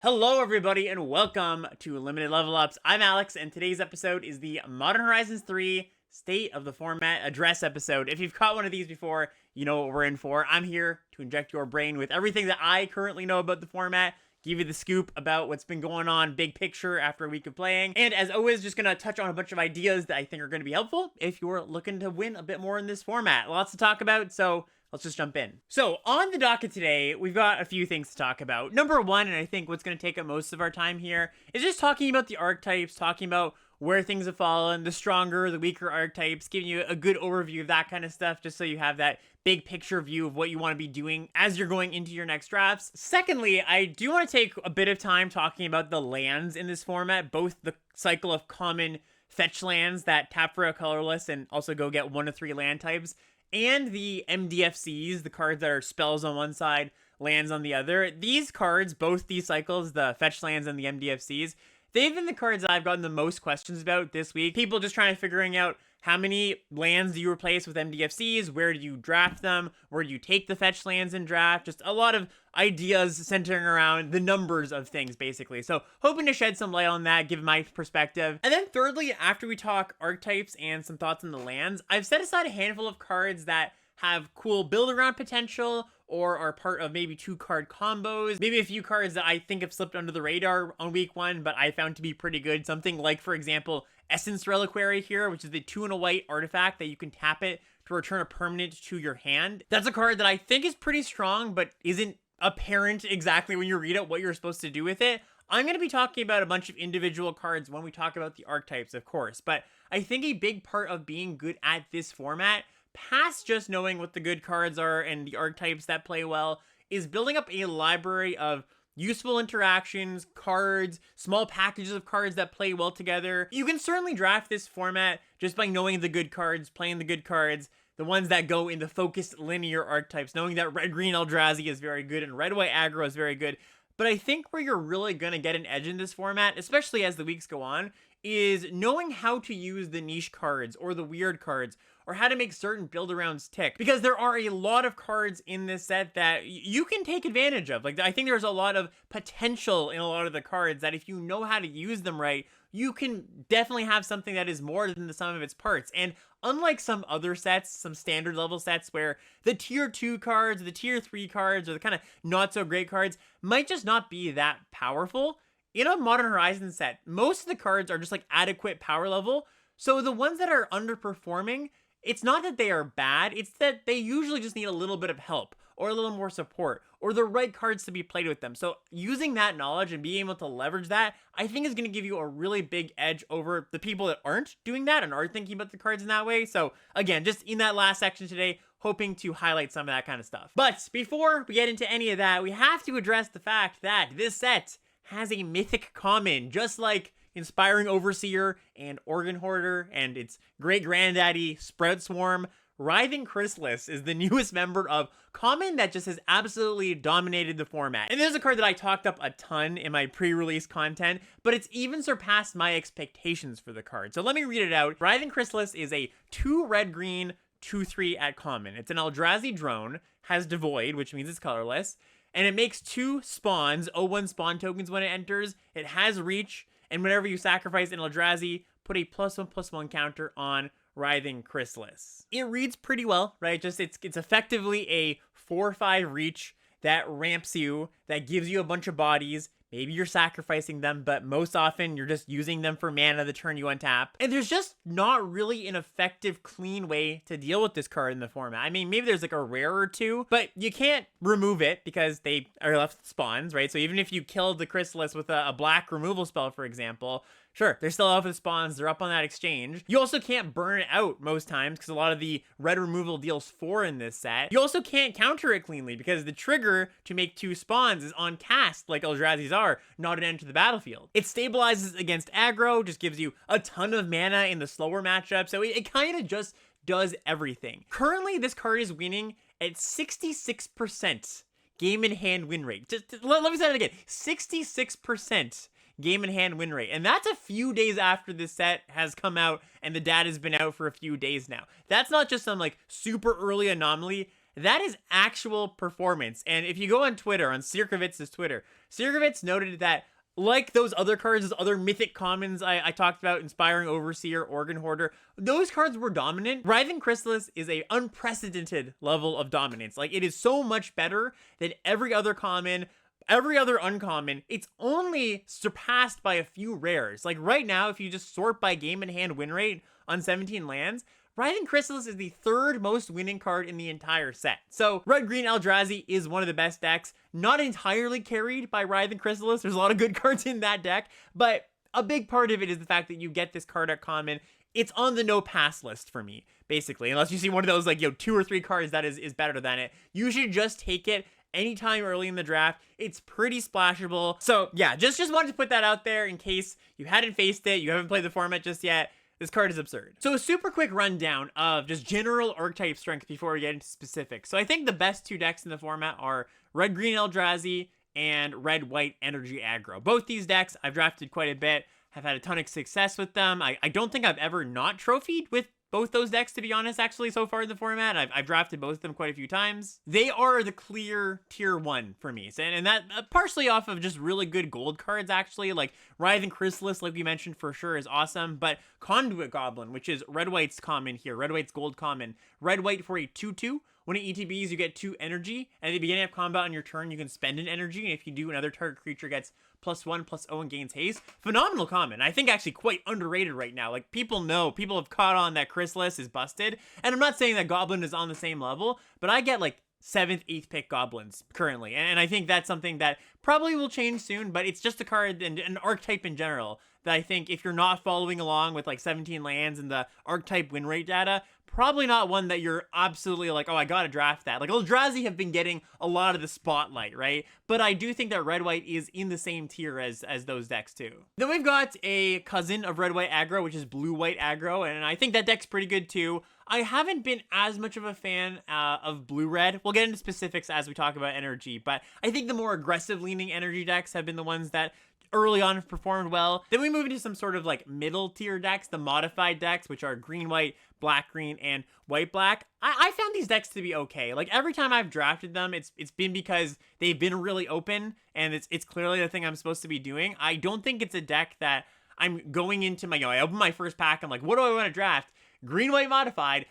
Hello everybody and welcome to Limited Level Ups. I'm Alex and today's episode is the Modern Horizons 3 State of the Format Address episode. If you've caught one of these before, you know what we're in for. I'm here to inject your brain with everything that I currently know about the format, give you the scoop about what's been going on big picture after a week of playing, and as always, just gonna touch on a bunch of ideas that I think are gonna be helpful if you're looking to win a bit more in this format. Lots to talk about, so let's just jump in. So, on the docket today, we've got a few things to talk about. Number one, and I think what's going to take up most of our time here, is just talking about the archetypes, talking about where things have fallen, the stronger, the weaker archetypes, giving you a good overview of that kind of stuff, just so you have that big picture view of what you want to be doing as you're going into your next drafts. Secondly, I do want to take a bit of time talking about the lands in this format, both the cycle of common fetch lands that tap for a colorless and also go get 1 to 3 land types, and the MDFCs, the cards that are spells on one side, lands on the other. These cards, both these cycles, the fetch lands and the MDFCs, they've been the cards I've gotten the most questions about this week. People just trying to figuring out how many lands do you replace with MDFCs, where do you draft them, where do you take the fetch lands in draft, just a lot of ideas centering around the numbers of things, basically. So, hoping to shed some light on that, give my perspective. And then thirdly, after we talk archetypes and some thoughts on the lands, I've set aside a handful of cards that have cool build-around potential, or are part of maybe 2-card combos, maybe a few cards that I think have slipped under the radar on week 1, but I found to be pretty good. Something like, for example, Essence Reliquary here, which is the 2 and a white artifact that you can tap it to return a permanent to your hand. That's a card that I think is pretty strong, but isn't apparent exactly when you read it what you're supposed to do with it. I'm going to be talking about a bunch of individual cards when we talk about the archetypes, of course, but I think a big part of being good at this format, past just knowing what the good cards are and the archetypes that play well, is building up a library of useful interactions, cards, small packages of cards that play well together. You can certainly draft this format just by knowing the good cards, playing the good cards, the ones that go in the focused linear archetypes, knowing that red-green Eldrazi is very good and red-white aggro is very good. But I think where you're really going to get an edge in this format, especially as the weeks go on, is knowing how to use the niche cards or the weird cards, or how to make certain build-arounds tick. Because there are a lot of cards in this set that you can take advantage of. Like, I think there's a lot of potential in a lot of the cards that if you know how to use them right, you can definitely have something that is more than the sum of its parts. And unlike some other sets, some standard level sets where the tier 2 cards, the tier 3 cards, or the kind of not so great cards might just not be that powerful, in a Modern Horizons set, most of the cards are just like adequate power level. So the ones that are underperforming, it's not that they are bad, it's that they usually just need a little bit of help, or a little more support, or the right cards to be played with them. So using that knowledge and being able to leverage that, I think is going to give you a really big edge over the people that aren't doing that and aren't thinking about the cards in that way. So again, just in that last section today, hoping to highlight some of that kind of stuff. But before we get into any of that, we have to address the fact that this set has a mythic common, just like Inspiring Overseer and Organ Hoarder and its great granddaddy Sprout Swarm. Writhing Chrysalis is the newest member of common that just has absolutely dominated the format. And this is a card that I talked up a ton in my pre-release content, but it's even surpassed my expectations for the card. So let me read it out. Writhing Chrysalis is a 2 red-green, 2/3 at common. It's an Eldrazi drone, has Devoid, which means it's colorless, and it makes 2 spawns, 0/1 spawn tokens when it enters. It has reach, and whenever you sacrifice an Eldrazi, put a +1/+1 counter on Writhing Chrysalis. It reads pretty well, right? Just it's effectively a 4/5 reach that ramps you, that gives you a bunch of bodies. Maybe you're sacrificing them, but most often you're just using them for mana the turn you untap. And there's just not really an effective, clean way to deal with this card in the format. I mean, maybe there's like a rare or two, but you can't remove it because they are left spawns, right? So even if you killed the Chrysalis with a black removal spell, for example, sure, they're still up with spawns, they're up on that exchange. You also can't burn it out most times because a lot of the red removal deals 4 in this set. You also can't counter it cleanly because the trigger to make 2 spawns is on cast like Eldrazi's are, not an end to the battlefield. It stabilizes against aggro, just gives you a ton of mana in the slower matchup, so it kind of just does everything. Currently, this card is winning at 66% game in hand win rate. Let me say that again, 66% game in hand win rate. And that's a few days after this set has come out and the data's been out for a few days now. That's not just some like super early anomaly. that is actual performance. And if you go on Twitter, on Sirkovitz's Twitter, Sirkovitz noted that like those other cards, those other mythic commons I talked about, Inspiring Overseer, Organ Hoarder, those cards were dominant. Writhing Chrysalis is a unprecedented level of dominance. Like, it is so much better than every other common, every other uncommon. It's only surpassed by a few rares. Like, right now, if you just sort by game in hand win rate on 17 lands, Writhing Chrysalis is the third most winning card in the entire set. So, Red-Green Eldrazi is one of the best decks, not entirely carried by Writhing Chrysalis. There's a lot of good cards in that deck, but a big part of it is the fact that you get this card at common. It's on the no-pass list for me, basically. Unless you see one of those, like, 2 or 3 cards that is better than it. You should just take it anytime early in the draft. It's pretty splashable. So, yeah, just wanted to put that out there in case you hadn't faced it, you haven't played the format just yet. This card is absurd. So a super quick rundown of just general archetype strength before we get into specifics. So I think the best 2 decks in the format are Red-Green Eldrazi and Red-White Energy Aggro. Both these decks I've drafted quite a bit, have had a ton of success with them. I don't think I've ever not trophied with both those decks, to be honest, actually, so far in the format. I've drafted both of them quite a few times. They are the clear tier 1 for me. So, and that partially off of just really good gold cards, actually. Like, Writhing Chrysalis, like we mentioned, for sure is awesome. But Conduit Goblin, which is Red-White's common here. Red-White's gold common. Red-White for a 2/2. When it ETBs, you get 2 energy. And at the beginning of combat on your turn, you can spend an energy. And if you do, another target creature gets +1/+0 and gains haste. Phenomenal common. I think actually quite underrated right now. Like, people have caught on that Chrysalis is busted. And I'm not saying that Goblin is on the same level, but I get like 7th, 8th pick Goblins currently. And I think that's something that probably will change soon, but it's just a card and an archetype in general that I think if you're not following along with like 17 lands and the archetype win rate data, probably not one that you're absolutely like, oh, I gotta draft that. Like, Eldrazi have been getting a lot of the spotlight, right? But I do think that Red-White is in the same tier as those decks too. Then we've got a cousin of Red-White Aggro, which is Blue-White Aggro, and I think that deck's pretty good too. I haven't been as much of a fan of Blue-Red. We'll get into specifics as we talk about energy, but I think the more aggressive-leaning energy decks have been the ones that early on have performed well. Then we move into some sort of like middle tier decks, the modified decks, which are green-white, black-green, and white-black. I found these decks to be okay. Like, every time I've drafted them, it's been because they've been really open, and it's clearly the thing I'm supposed to be doing. I don't think it's a deck that I'm going into my, I open my first pack, I'm like, what do I want to draft? Green-white modified.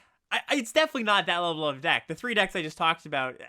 It's definitely not that level of deck. The 3 decks I just talked about,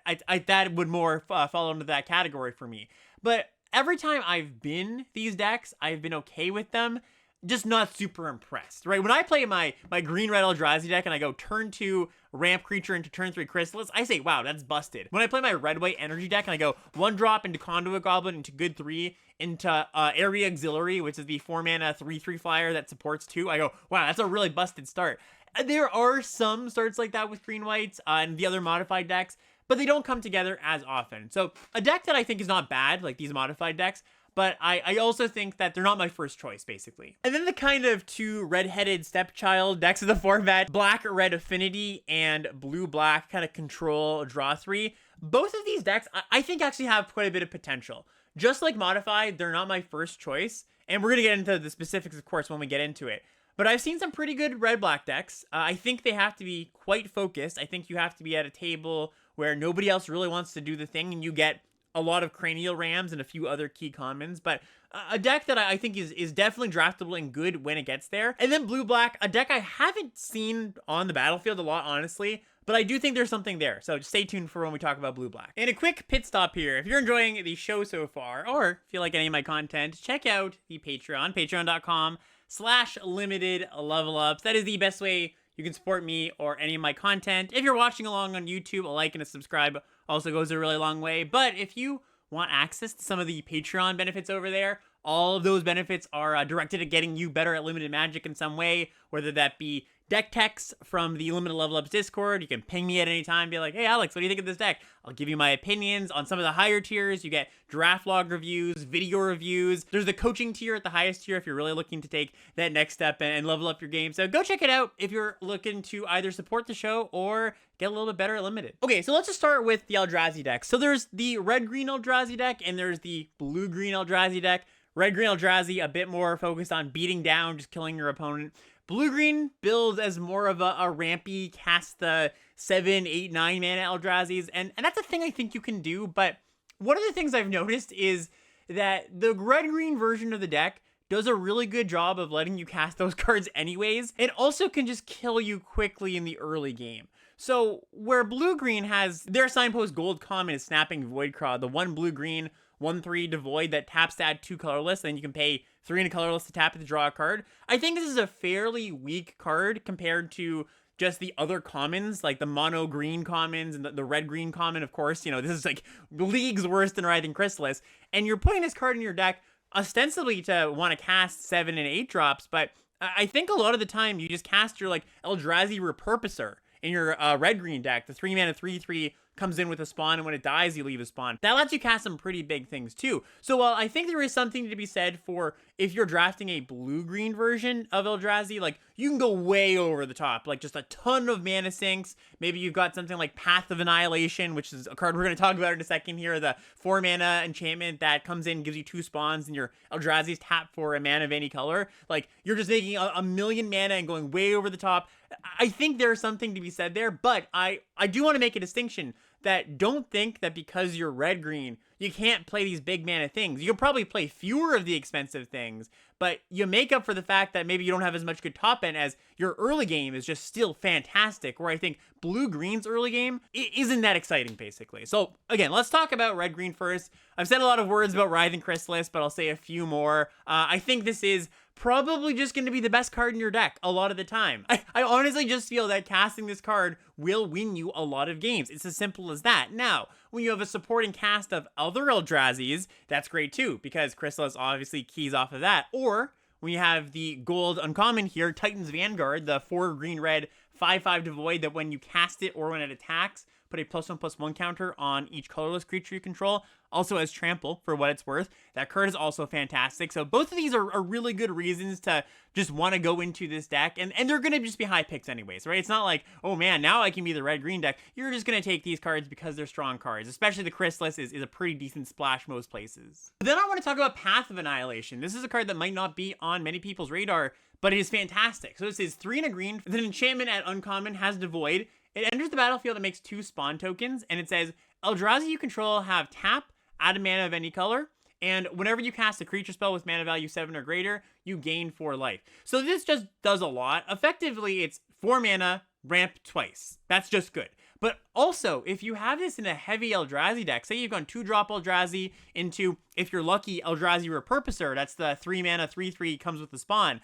that would more fall into that category for me. But every time I've been these decks, I've been okay with them, just not super impressed, right? When I play my green-red Eldrazi deck and I go turn 2 ramp creature into turn 3 Chrysalis, I say, wow, that's busted. When I play my red-white energy deck and I go 1-drop into Conduit Goblin, into good 3, into Area Auxiliary, which is the 4-mana 3/3 flyer that supports 2, I go, wow, that's a really busted start. There are some starts like that with green-whites and the other modified decks, but they don't come together as often. So a deck that I think is not bad, like these modified decks, but I also think that they're not my first choice, basically. And then the kind of 2 red-headed stepchild decks of the format, Black-Red Affinity and Blue-Black kind of control draw 3. Both of these decks, I think, actually have quite a bit of potential. Just like modified, they're not my first choice, and we're going to get into the specifics, of course, when we get into it. But I've seen some pretty good red-black decks. I think they have to be quite focused. I think you have to be at a table where nobody else really wants to do the thing, and you get a lot of cranial rams and a few other key commons, but a deck that I think is definitely draftable and good when it gets there. And then blue-black, a deck I haven't seen on the battlefield a lot, honestly, but I do think there's something there, so stay tuned for when we talk about blue-black. And a quick pit stop here. If you're enjoying the show so far, or if you like any of my content, check out the Patreon, patreon.com/limitedlevelups. That is the best way you can support me or any of my content. If you're watching along on YouTube, a like and a subscribe also goes a really long way. But if you want access to some of the Patreon benefits over there, all of those benefits are directed at getting you better at limited magic in some way, whether that be deck techs from the Limited Level Ups Discord. You can ping me at any time, be like, hey Alex, what do you think of this deck? I'll give you my opinions. On some of the higher tiers, you get draft log reviews, video reviews. There's the coaching tier at the highest tier if you're really looking to take that next step and level up your game. So go check it out if you're looking to either support the show or get a little bit better at Limited. Okay, so let's just start with the Eldrazi deck. So there's the red-green Eldrazi deck and there's the blue-green Eldrazi deck. Red-green Eldrazi, a bit more focused on beating down, just killing your opponent. Blue-green builds as more of a rampy, cast the 7, 8, 9 mana Eldrazi's, and that's a thing I think you can do, but one of the things I've noticed is that the red-green version of the deck does a really good job of letting you cast those cards anyways. It also can just kill you quickly in the early game. So where blue-green has their signpost gold common is Snapping Voidcraw, the 1 blue-green, 1/3 devoid that taps to add 2 colorless, then you can pay 3 and a colorless to tap it to draw a card. I think this is a fairly weak card compared to just the other commons, like the mono green commons and the red green common, of course. You know, this is like leagues worse than Writhing Chrysalis. And you're putting this card in your deck ostensibly to want to cast 7 and 8 drops, but I think a lot of the time you just cast your like Eldrazi Repurposer in your red-green deck. The 3 mana 3/3 comes in with a spawn, and when it dies, you leave a spawn. That lets you cast some pretty big things too. So while I think there is something to be said for if you're drafting a blue-green version of Eldrazi, like you can go way over the top, like just a ton of mana sinks. Maybe you've got something like Path of Annihilation, which is a card we're going to talk about in a second here, the 4 mana enchantment that comes in, gives you 2 spawns, and your Eldrazi's tap for a mana of any color. Like you're just making a million mana and going way over the top. I think there's something to be said there, but I do want to make a distinction that don't think that because you're red-green, you can't play these big mana things. You can probably play fewer of the expensive things, but you make up for the fact that maybe you don't have as much good top end as your early game is just still fantastic, where I think blue-green's early game isn't that exciting, basically. So, again, let's talk about red-green first. I've said a lot of words about Writhing Chrysalis, but I'll say a few more. I think this is probably just going to be the best card in your deck a lot of the time. I honestly just feel that casting this card will win you a lot of games. It's as simple as that. Now, when you have a supporting cast of other Eldrazi's, that's great too, because Chrysalis obviously keys off of that. Or when you have the gold uncommon here, Titan's Vanguard, the 4 green-red 5/5 devoid that when you cast it or when it attacks, put a +1/+1 counter on each colorless creature you control. Also has trample for what it's worth. That card is also fantastic. So both of these are really good reasons to just want to go into this deck. And they're going to just be high picks anyways, right? It's not like, oh man, now I can be the red-green deck. You're just going to take these cards because they're strong cards. Especially the Chrysalis is a pretty decent splash most places. But then I want to talk about Path of Annihilation. This is a card that might not be on many people's radar, but it is fantastic. So this is 3 and a green. It's an enchantment at uncommon, has devoid. It enters the battlefield, it makes 2 spawn tokens, and it says, Eldrazi you control have tap, add a mana of any color, and whenever you cast a creature spell with mana value 7 or greater, you gain 4 life. So this just does a lot. Effectively, it's 4 mana, ramp twice. That's just good. But also, if you have this in a heavy Eldrazi deck, say you've gone 2-drop Eldrazi into, if you're lucky, Eldrazi Repurposer, that's the 3 mana 3/3 comes with the spawn.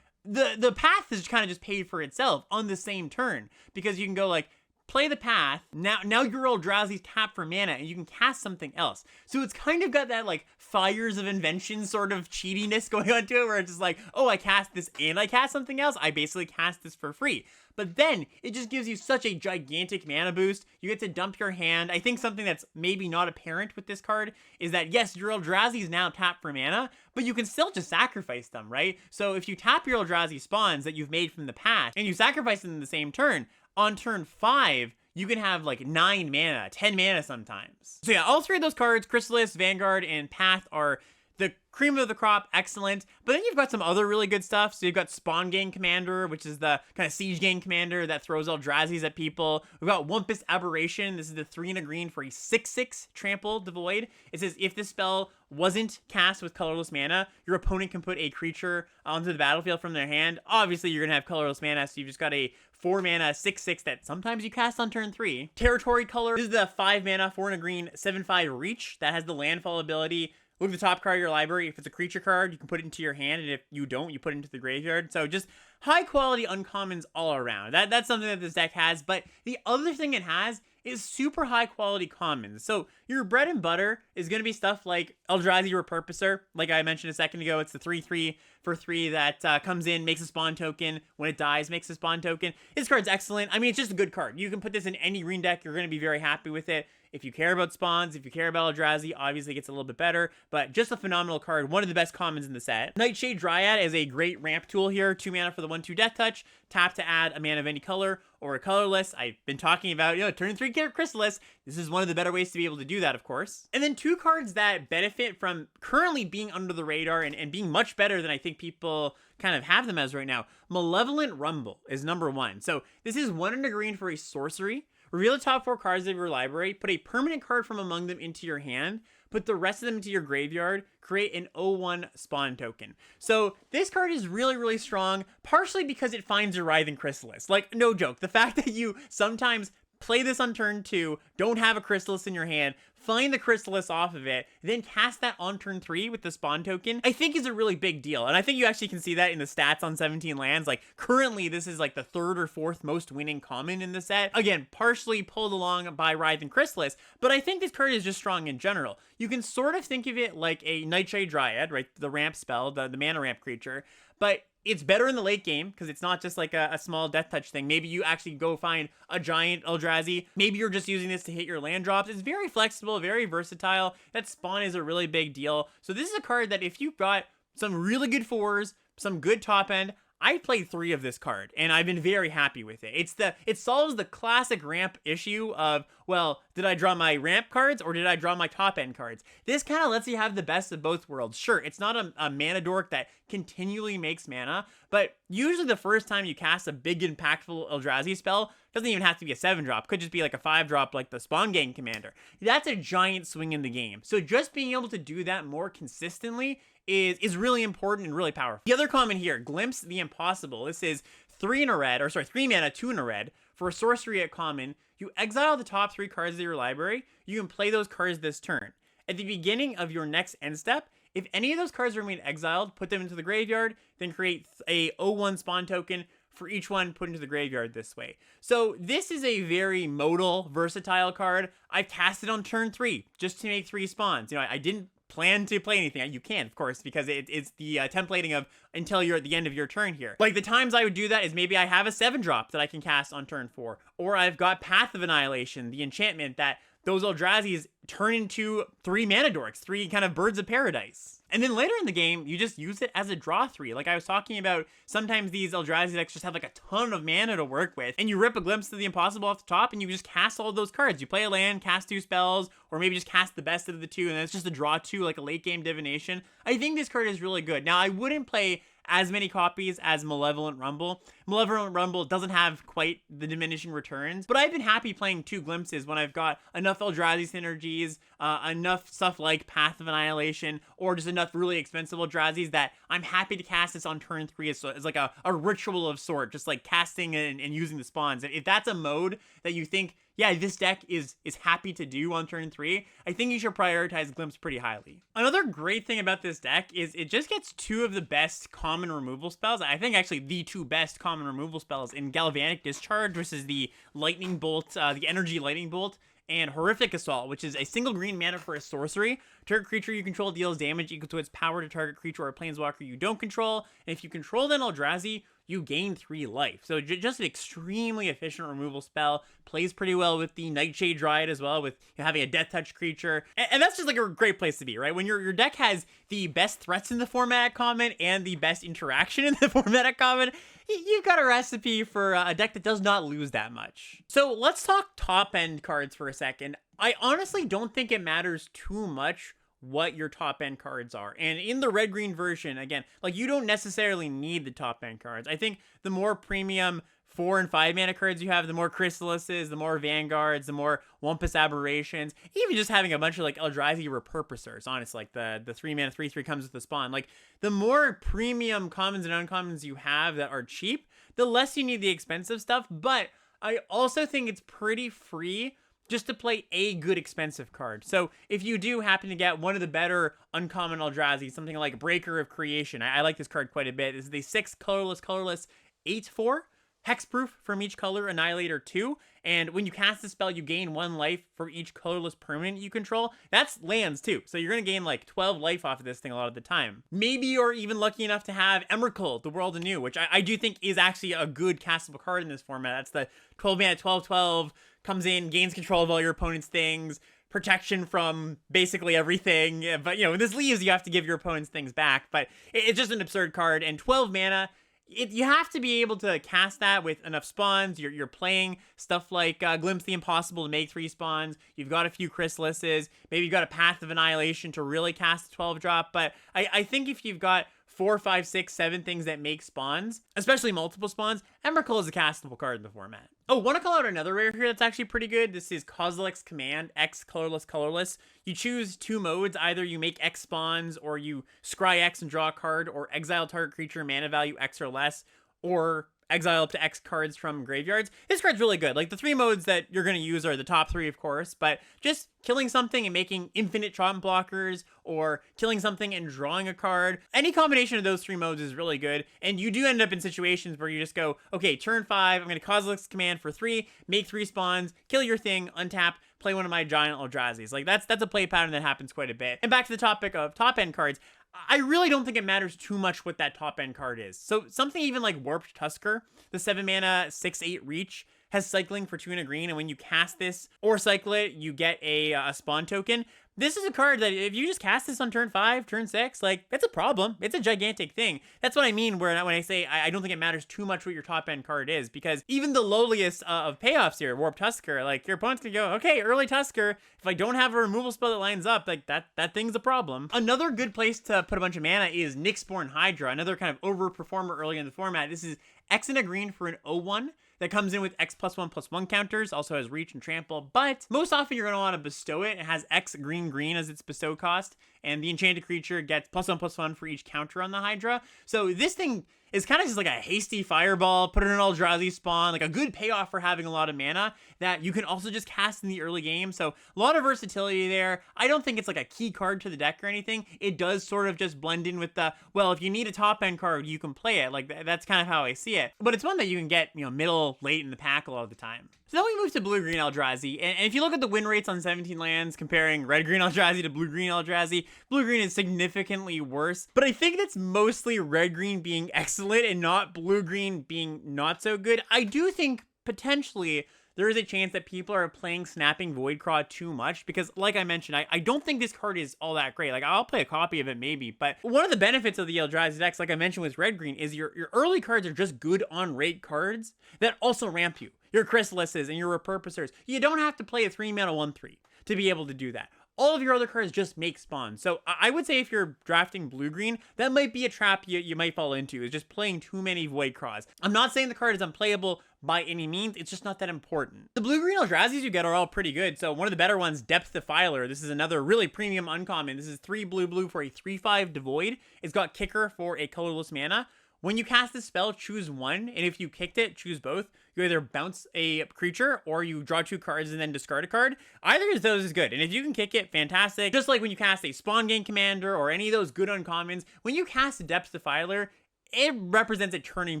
The path is kind of just paid for itself on the same turn, because you can go like, play the path, now your Eldrazi's tap for mana, and you can cast something else. So it's kind of got that like Fires of Invention sort of cheatiness going on to it, where it's just like, oh, I cast this and I cast something else, I basically cast this for free. But then, it just gives you such a gigantic mana boost. You get to dump your hand. I think something that's maybe not apparent with this card is that, yes, your Eldrazi's now tap for mana, but you can still just sacrifice them, right? So if you tap your Eldrazi spawns that you've made from the past, and you sacrifice them in the same turn, on turn 5, you can have like 9 mana, 10 mana sometimes. So yeah, all 3 of those cards, Chrysalis, Vanguard, and Path, are the cream of the crop, excellent. But then you've got some other really good stuff. So you've got Spawn Gang Commander, which is the kind of Siege Gang Commander that throws Eldrazi's at people. We've got Wumpus Aberration. This is the 3 and a green for a 6/6 trample devoid. It says if this spell wasn't cast with colorless mana, your opponent can put a creature onto the battlefield from their hand. Obviously, you're going to have colorless mana, so you've just got a 4 mana 6/6 that sometimes you cast on turn 3. Territory Color. This is the 5 mana 4 and a green 7/5 reach that has the landfall ability. Look at the top card of your library. If it's a creature card, you can put it into your hand, and if you don't, you put it into the graveyard. So just high quality uncommons all around. That's something that this deck has. But the other thing it has is super high quality commons. So your bread and butter is going to be stuff like Eldrazi Repurposer. Like I mentioned a second ago, it's the 3/3 for 3 that comes in, makes a spawn token. When it dies, makes a spawn token. This card's excellent. I mean, it's just a good card. You can put this in any green deck. You're going to be very happy with it. If you care about spawns, if you care about Eldrazi, obviously it gets a little bit better, but just a phenomenal card, one of the best commons in the set. Nightshade Dryad is a great ramp tool here, 2 mana for the 1/2 Death Touch, tap to add a mana of any color or a colorless. I've been talking about, turn 3 Chrysalis. This is one of the better ways to be able to do that, of course. And then 2 cards that benefit from currently being under the radar and being much better than I think people kind of have them as right now. Malevolent Rumble is number 1. So this is 1 and a green for a sorcery. Reveal the top 4 cards of your library, put a permanent card from among them into your hand, put the rest of them into your graveyard, create an 0/1 spawn token. So this card is really, really strong, partially because it finds your Writhing Chrysalis. Like, no joke. The fact that you sometimes play this on turn 2, don't have a Chrysalis in your hand, find the Chrysalis off of it, then cast that on turn 3 with the spawn token, I think is a really big deal. And I think you actually can see that in the stats on 17 lands. Like, currently, this is like the 3rd or 4th most winning common in the set. Again, partially pulled along by Writhing Chrysalis, but I think this card is just strong in general. You can sort of think of it like a Nightshade Dryad, right? The ramp spell, the mana ramp creature, but it's better in the late game because it's not just like a small death touch thing. Maybe you actually go find a giant Eldrazi. Maybe you're just using this to hit your land drops. It's very flexible, very versatile. That spawn is a really big deal. So this is a card that if you've got some really good 4s, some good top end, I played 3 of this card, and I've been very happy with it. It solves the classic ramp issue of, well, did I draw my ramp cards or did I draw my top end cards? This kind of lets you have the best of both worlds. Sure, it's not a mana dork that continually makes mana, but usually the first time you cast a big impactful Eldrazi spell, doesn't even have to be a 7-drop, could just be like a 5-drop like the Spawn Gang Commander. That's a giant swing in the game. So just being able to do that more consistently is really important and really powerful. The other common here, Glimpse the Impossible. This is 3 mana, 2 in a red. For a sorcery at common, you exile the top 3 cards of your library. You can play those cards this turn. At the beginning of your next end step, if any of those cards remain exiled, put them into the graveyard, then create a 0/1 spawn token for each one put into the graveyard this way. So this is a very modal, versatile card. I've cast it on turn 3 just to make 3 spawns. I didn't plan to play anything. You can, of course, because it's the templating of until you're at the end of your turn here. Like, the times I would do that is maybe I have a 7-drop that I can cast on turn 4, or I've got Path of Annihilation, the enchantment that those Eldrazi's turn into 3 mana dorks, 3 kind of birds of paradise. And then later in the game, you just use it as a draw 3. Like I was talking about, sometimes these Eldrazi decks just have like a ton of mana to work with, and you rip a Glimpse of the Impossible off the top, and you just cast all of those cards. You play a land, cast 2 spells, or maybe just cast the best of the 2, and then it's just a draw 2, like a late game divination. I think this card is really good. Now, I wouldn't play as many copies as Malevolent Rumble. Malevolent Rumble doesn't have quite the diminishing returns, but I've been happy playing 2 Glimpses when I've got enough Eldrazi synergies, enough stuff like Path of Annihilation, or just enough really expensive Eldrazi's that I'm happy to cast this on turn 3 as like a ritual of sort, just like casting and using the spawns. If that's a mode that you think, yeah, this deck is happy to do on turn 3, I think you should prioritize Glimpse pretty highly. Another great thing about this deck is it just gets 2 of the best common removal spells. I think actually the 2 best common removal spells in Galvanic Discharge versus the Lightning Bolt, the Energy Lightning Bolt, and Horrific Assault, which is a single green mana for a sorcery. Target creature you control deals damage equal to its power to target creature or planeswalker you don't control. And if you control an Eldrazi, you gain 3 life. So just an extremely efficient removal spell. Plays pretty well with the Nightshade Dryad as well, with having a Death Touch creature. And that's just like a great place to be, right? When your deck has the best threats in the format at common and the best interaction in the format at common, you've got a recipe for a deck that does not lose that much. So let's talk top end cards for a second. I honestly don't think it matters too much what your top end cards are. And in the red green version, again, like, you don't necessarily need the top end cards. I think the more premium 4 and 5 mana cards you have, the more Chrysalises, the more Vanguards, the more Wumpus Aberrations, even just having a bunch of like Eldrazi Repurposers, honestly, like the 3 mana 3/3 comes with the spawn. Like, the more premium commons and uncommons you have that are cheap, the less you need the expensive stuff. But I also think it's pretty free just to play a good expensive card. So if you do happen to get one of the better uncommon Eldrazi, something like Breaker of Creation, I like this card quite a bit. This is the 6 colorless 8/4. Hexproof from each color, Annihilator 2, and when you cast the spell, you gain 1 life for each colorless permanent you control. That's lands too, so you're going to gain like 12 life off of this thing a lot of the time. Maybe you're even lucky enough to have Emrakul, the World Anew, which I do think is actually a good castable card in this format. That's the 12 mana 12/12 comes in, gains control of all your opponent's things, protection from basically everything. But, you know, when this leaves, you have to give your opponent's things back. But it's just an absurd card. And 12 mana, you have to be able to cast that with enough spawns. You're playing stuff like Glimpse the Impossible to make 3 spawns. You've got a few Chrysalises. Maybe you've got a Path of Annihilation to really cast a 12-drop. But I think if you've got 4, 5, 6, 7 things that make spawns, especially multiple spawns, Emrakul is a castable card in the format. Oh, want to call out another rare here that's actually pretty good. This is Kozilek's Command, X colorless. You choose 2 modes. Either you make X spawns, or you scry X and draw a card, or exile target creature mana value X or less, or exile up to X cards from graveyards. This card's really good. Like, the 3 modes that you're going to use are the top 3, of course, but just killing something and making infinite chomp blockers, or killing something and drawing a card. Any combination of those 3 modes is really good, and you do end up in situations where you just go, okay, turn 5, I'm going to Kozilek's Command for 3, make 3 spawns, kill your thing, untap, play one of my giant Eldrazi's. Like, that's a play pattern that happens quite a bit. And back to the topic of top-end cards, I really don't think it matters too much what that top-end card is. So something even like Warped Tusker, the 7 mana, 6/8 reach, has cycling for 2 and a green, and when you cast this or cycle it, you get a spawn token. This is a card that if you just cast this on turn 5, turn 6, like, it's a problem. It's a gigantic thing. That's what I mean when I say I don't think it matters too much what your top end card is, because even the lowliest of payoffs here, Warp Tusker, like, your opponent's gonna go, okay, early Tusker, if I don't have a removal spell that lines up, like, that thing's a problem. Another good place to put a bunch of mana is Nyxborn Hydra, another kind of overperformer early in the format. This is X and a green for an 0/1. That comes in with X +1/+1 counters, also has reach and trample, but most often you're going to want to bestow it. It has X green as its bestow cost, and the enchanted creature gets +1/+1 for each counter on the Hydra. So this thing is kind of just like a hasty fireball, put it in an Eldrazi spawn, like a good payoff for having a lot of mana that you can also just cast in the early game. So a lot of versatility there. I don't think it's like a key card to the deck or anything. It does sort of just blend in with the, well, if you need a top end card, you can play it. Like, that's kind of how I see it. But it's one that you can get, you know, middle, late in the pack a lot of the time. So then we move to blue-green Eldrazi, and if you look at the win rates on 17 lands, comparing red-green Eldrazi to blue-green Eldrazi, blue-green is significantly worse, but I think that's mostly red-green being excellent and not blue-green being not so good. I do think, potentially, there is a chance that people are playing Snapping Voidcraw too much, because, like I mentioned, I don't think this card is all that great. Like, I'll play a copy of it maybe, but one of the benefits of the Eldrazi decks, like I mentioned with red-green, is your early cards are just good on-rate cards that also ramp you. Your Chrysalises and your Repurposers. You don't have to play a 3-mana 1/3 to be able to do that. All of your other cards just make spawns. So I would say if you're drafting blue-green, that might be a trap you might fall into, is just playing too many Voidcraws. I'm not saying the card is unplayable by any means, it's just not that important. The blue-green Eldrazi's you get are all pretty good. So one of the better ones, Depth Defiler. This is another really premium uncommon. This is 3 blue for a 3/5 Devoid. It's got Kicker for a colorless mana. When you cast this spell, choose one, and if you kicked it, choose both. You either bounce a creature, or you draw 2 cards and then discard a card. Either of those is good, and if you can kick it, fantastic. Just like when you cast a Spawn Gain Commander, or any of those good uncommons, when you cast a Depth Defiler, it represents a turning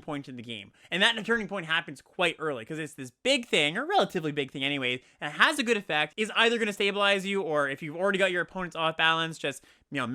point in the game. And that turning point happens quite early, because it's this big thing, or relatively big thing anyway, that has a good effect, is either going to stabilize you, or if you've already got your opponents off balance, just, you know,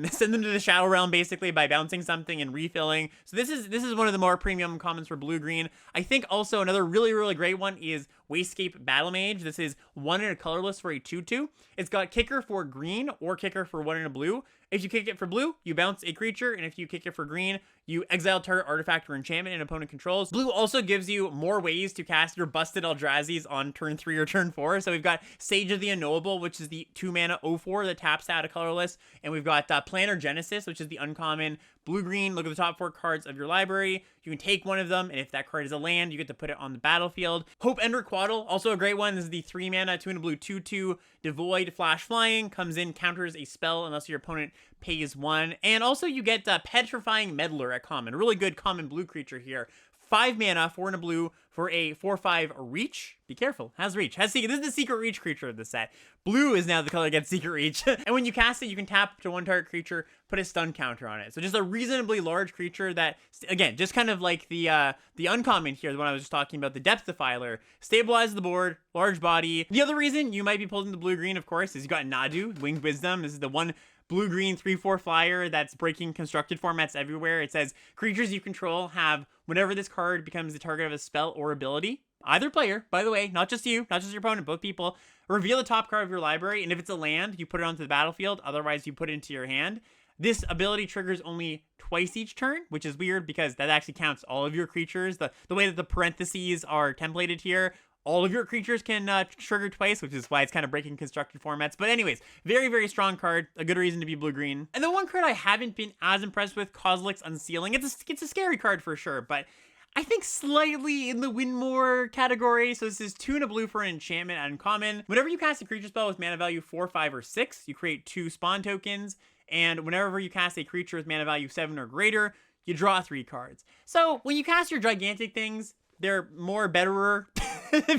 send them to the Shadow Realm basically by bouncing something and refilling. So this is one of the more premium commons for blue-green. I think also another really great one is Wastecape Battle Mage. This is 1 in a colorless for a 2/2. It's got Kicker for green or Kicker for 1 in a blue. If you kick it for blue, you bounce a creature, and if you kick it for green, you exile target artifact or enchantment an opponent controls. Blue also gives you more ways to cast your busted Eldrazi's on turn 3 or turn 4. So we've got Sage of the Unknowable, which is the 2 mana 0/4 that taps out a colorless, and we've got Planar Genesis, which is the uncommon blue-green. Look at the top 4 cards of your library. You can take one of them, and if that card is a land, you get to put it on the battlefield. Hope Ender Quaddle, also a great one. This is the 3 mana 2 in a blue 2/2 Devoid Flash Flying. Comes in, counters a spell unless your opponent pays 1. And also you get Petrifying Meddler at common. A really good common blue creature here. 5 mana, 4 in a blue for a 4/5 reach. Be careful, has reach. This is the secret reach creature of the set. Blue is now the color that gets secret reach. And when you cast it, you can tap to 1 target creature, put a stun counter on it. So just a reasonably large creature that, again, just kind of like the uncommon here, the one I was just talking about, the Depth Defiler, stabilizes the board, large body. The other reason you might be pulled into blue-green, of course, is you got Nadu, Winged Wisdom. This is the 1 blue-green 3/4 flyer that's breaking constructed formats everywhere. It says creatures you control have, whenever this card becomes the target of a spell or ability, either player, by the way, not just you, not just your opponent, both people, reveal the top card of your library, and if it's a land, you put it onto the battlefield, otherwise you put it into your hand. This ability triggers only twice each turn, which is weird because that actually counts all of your creatures. The way that the parentheses are templated here, all of your creatures can trigger twice, which is why it's kind of breaking constructed formats. But anyways, very, very strong card. A good reason to be blue-green. And the one card I haven't been as impressed with, Kozilek's Unsealing. It's a scary card for sure, but I think slightly in the win more category. So this is 2 and a blue for an enchantment at uncommon. Whenever you cast a creature spell with mana value 4, 5, or 6, you create 2 spawn tokens. And whenever you cast a creature with mana value 7 or greater, you draw 3 cards. So when you cast your gigantic things, they're more betterer.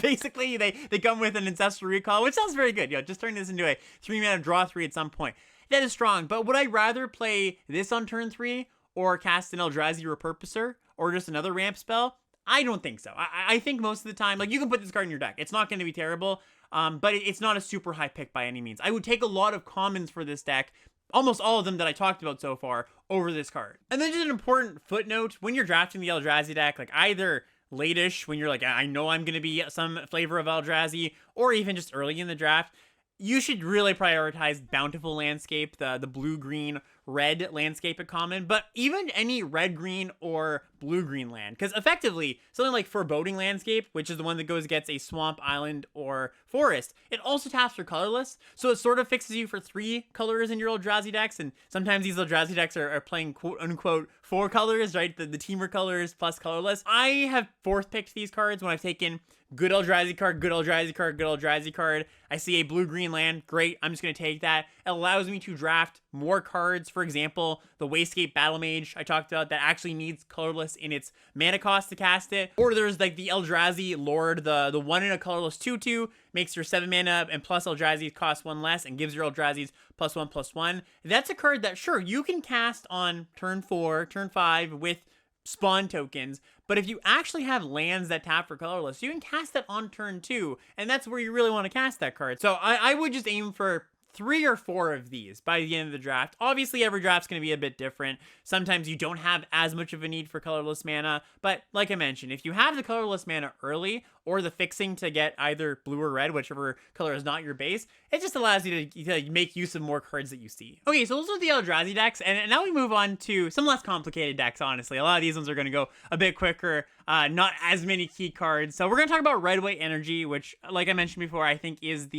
Basically, they come with an Ancestral Recall, which sounds very good. Just turn this into a 3 mana draw 3 at some point. That is strong, but would I rather play this on turn 3 or cast an Eldrazi Repurposer or just another ramp spell? I don't think so. I think most of the time, like, you can put this card in your deck. It's not going to be terrible, but it's not a super high pick by any means. I would take a lot of commons for this deck, almost all of them that I talked about so far, over this card. And then just an important footnote, when you're drafting the Eldrazi deck, like either late-ish, when you're like, I know I'm going to be some flavor of Eldrazi, or even just early in the draft, you should really prioritize Bountiful Landscape, the blue-green red landscape at common, but even any red-green or blue-green land, because effectively, something like Foreboding Landscape, which is the one that goes against a swamp, island, or forest, it also taps for colorless, so it sort of fixes you for 3 colors in your Eldrazi decks, and sometimes these Eldrazi decks are playing quote-unquote 4 colors, right? The teamer colors plus colorless. I have 4th picked these cards when I've taken good Eldrazi card, good Eldrazi card, good Eldrazi card. I see a blue-green land, great, I'm just going to take that. It allows me to draft more cards. For example, the Wayscape Battle Mage I talked about that actually needs colorless in its mana cost to cast it. Or there's like the Eldrazi Lord, the 1 in a colorless 2/2, makes your 7 mana and plus Eldrazi cost 1 less and gives your Eldrazi's +1/+1. That's a card that, sure, you can cast on turn 4, turn 5 with spawn tokens, but if you actually have lands that tap for colorless, you can cast that on turn 2, and that's where you really want to cast that card. So I would just aim for 3 or 4 of these by the end of the draft. Obviously, every draft's going to be a bit different. Sometimes you don't have as much of a need for colorless mana, but like I mentioned, if you have the colorless mana early, or the fixing to get either blue or red, whichever color is not your base, it just allows you to make use of more cards that you see. Okay, so those are the Eldrazi decks, and now we move on to some less complicated decks, honestly. A lot of these ones are going to go a bit quicker, not as many key cards. So we're going to talk about Red-White Energy, which, like I mentioned before, I think is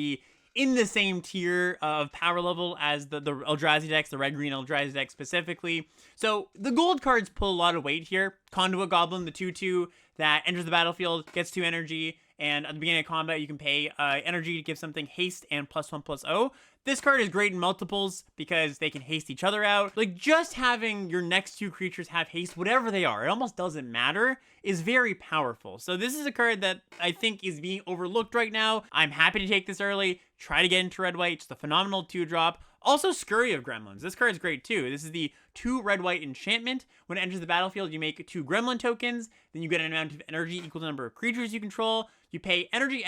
in the same tier of power level as the Eldrazi decks, the red-green Eldrazi deck specifically. So the gold cards pull a lot of weight here. Conduit Goblin, the 2/2 that enters the battlefield, gets 2 energy, and at the beginning of combat you can pay energy to give something haste and +1/+0. This card is great in multiples because they can haste each other out. Like, just having your next 2 creatures have haste, whatever they are, it almost doesn't matter, is very powerful. So this is a card that I think is being overlooked right now. I'm happy to take this early, try to get into red-white. It's a phenomenal 2-drop. Also, Scurry of Gremlins. This card is great too. This is the 2 red-white enchantment. When it enters the battlefield, you make 2 gremlin tokens. Then you get an amount of energy equal to the number of creatures you control. You pay energy,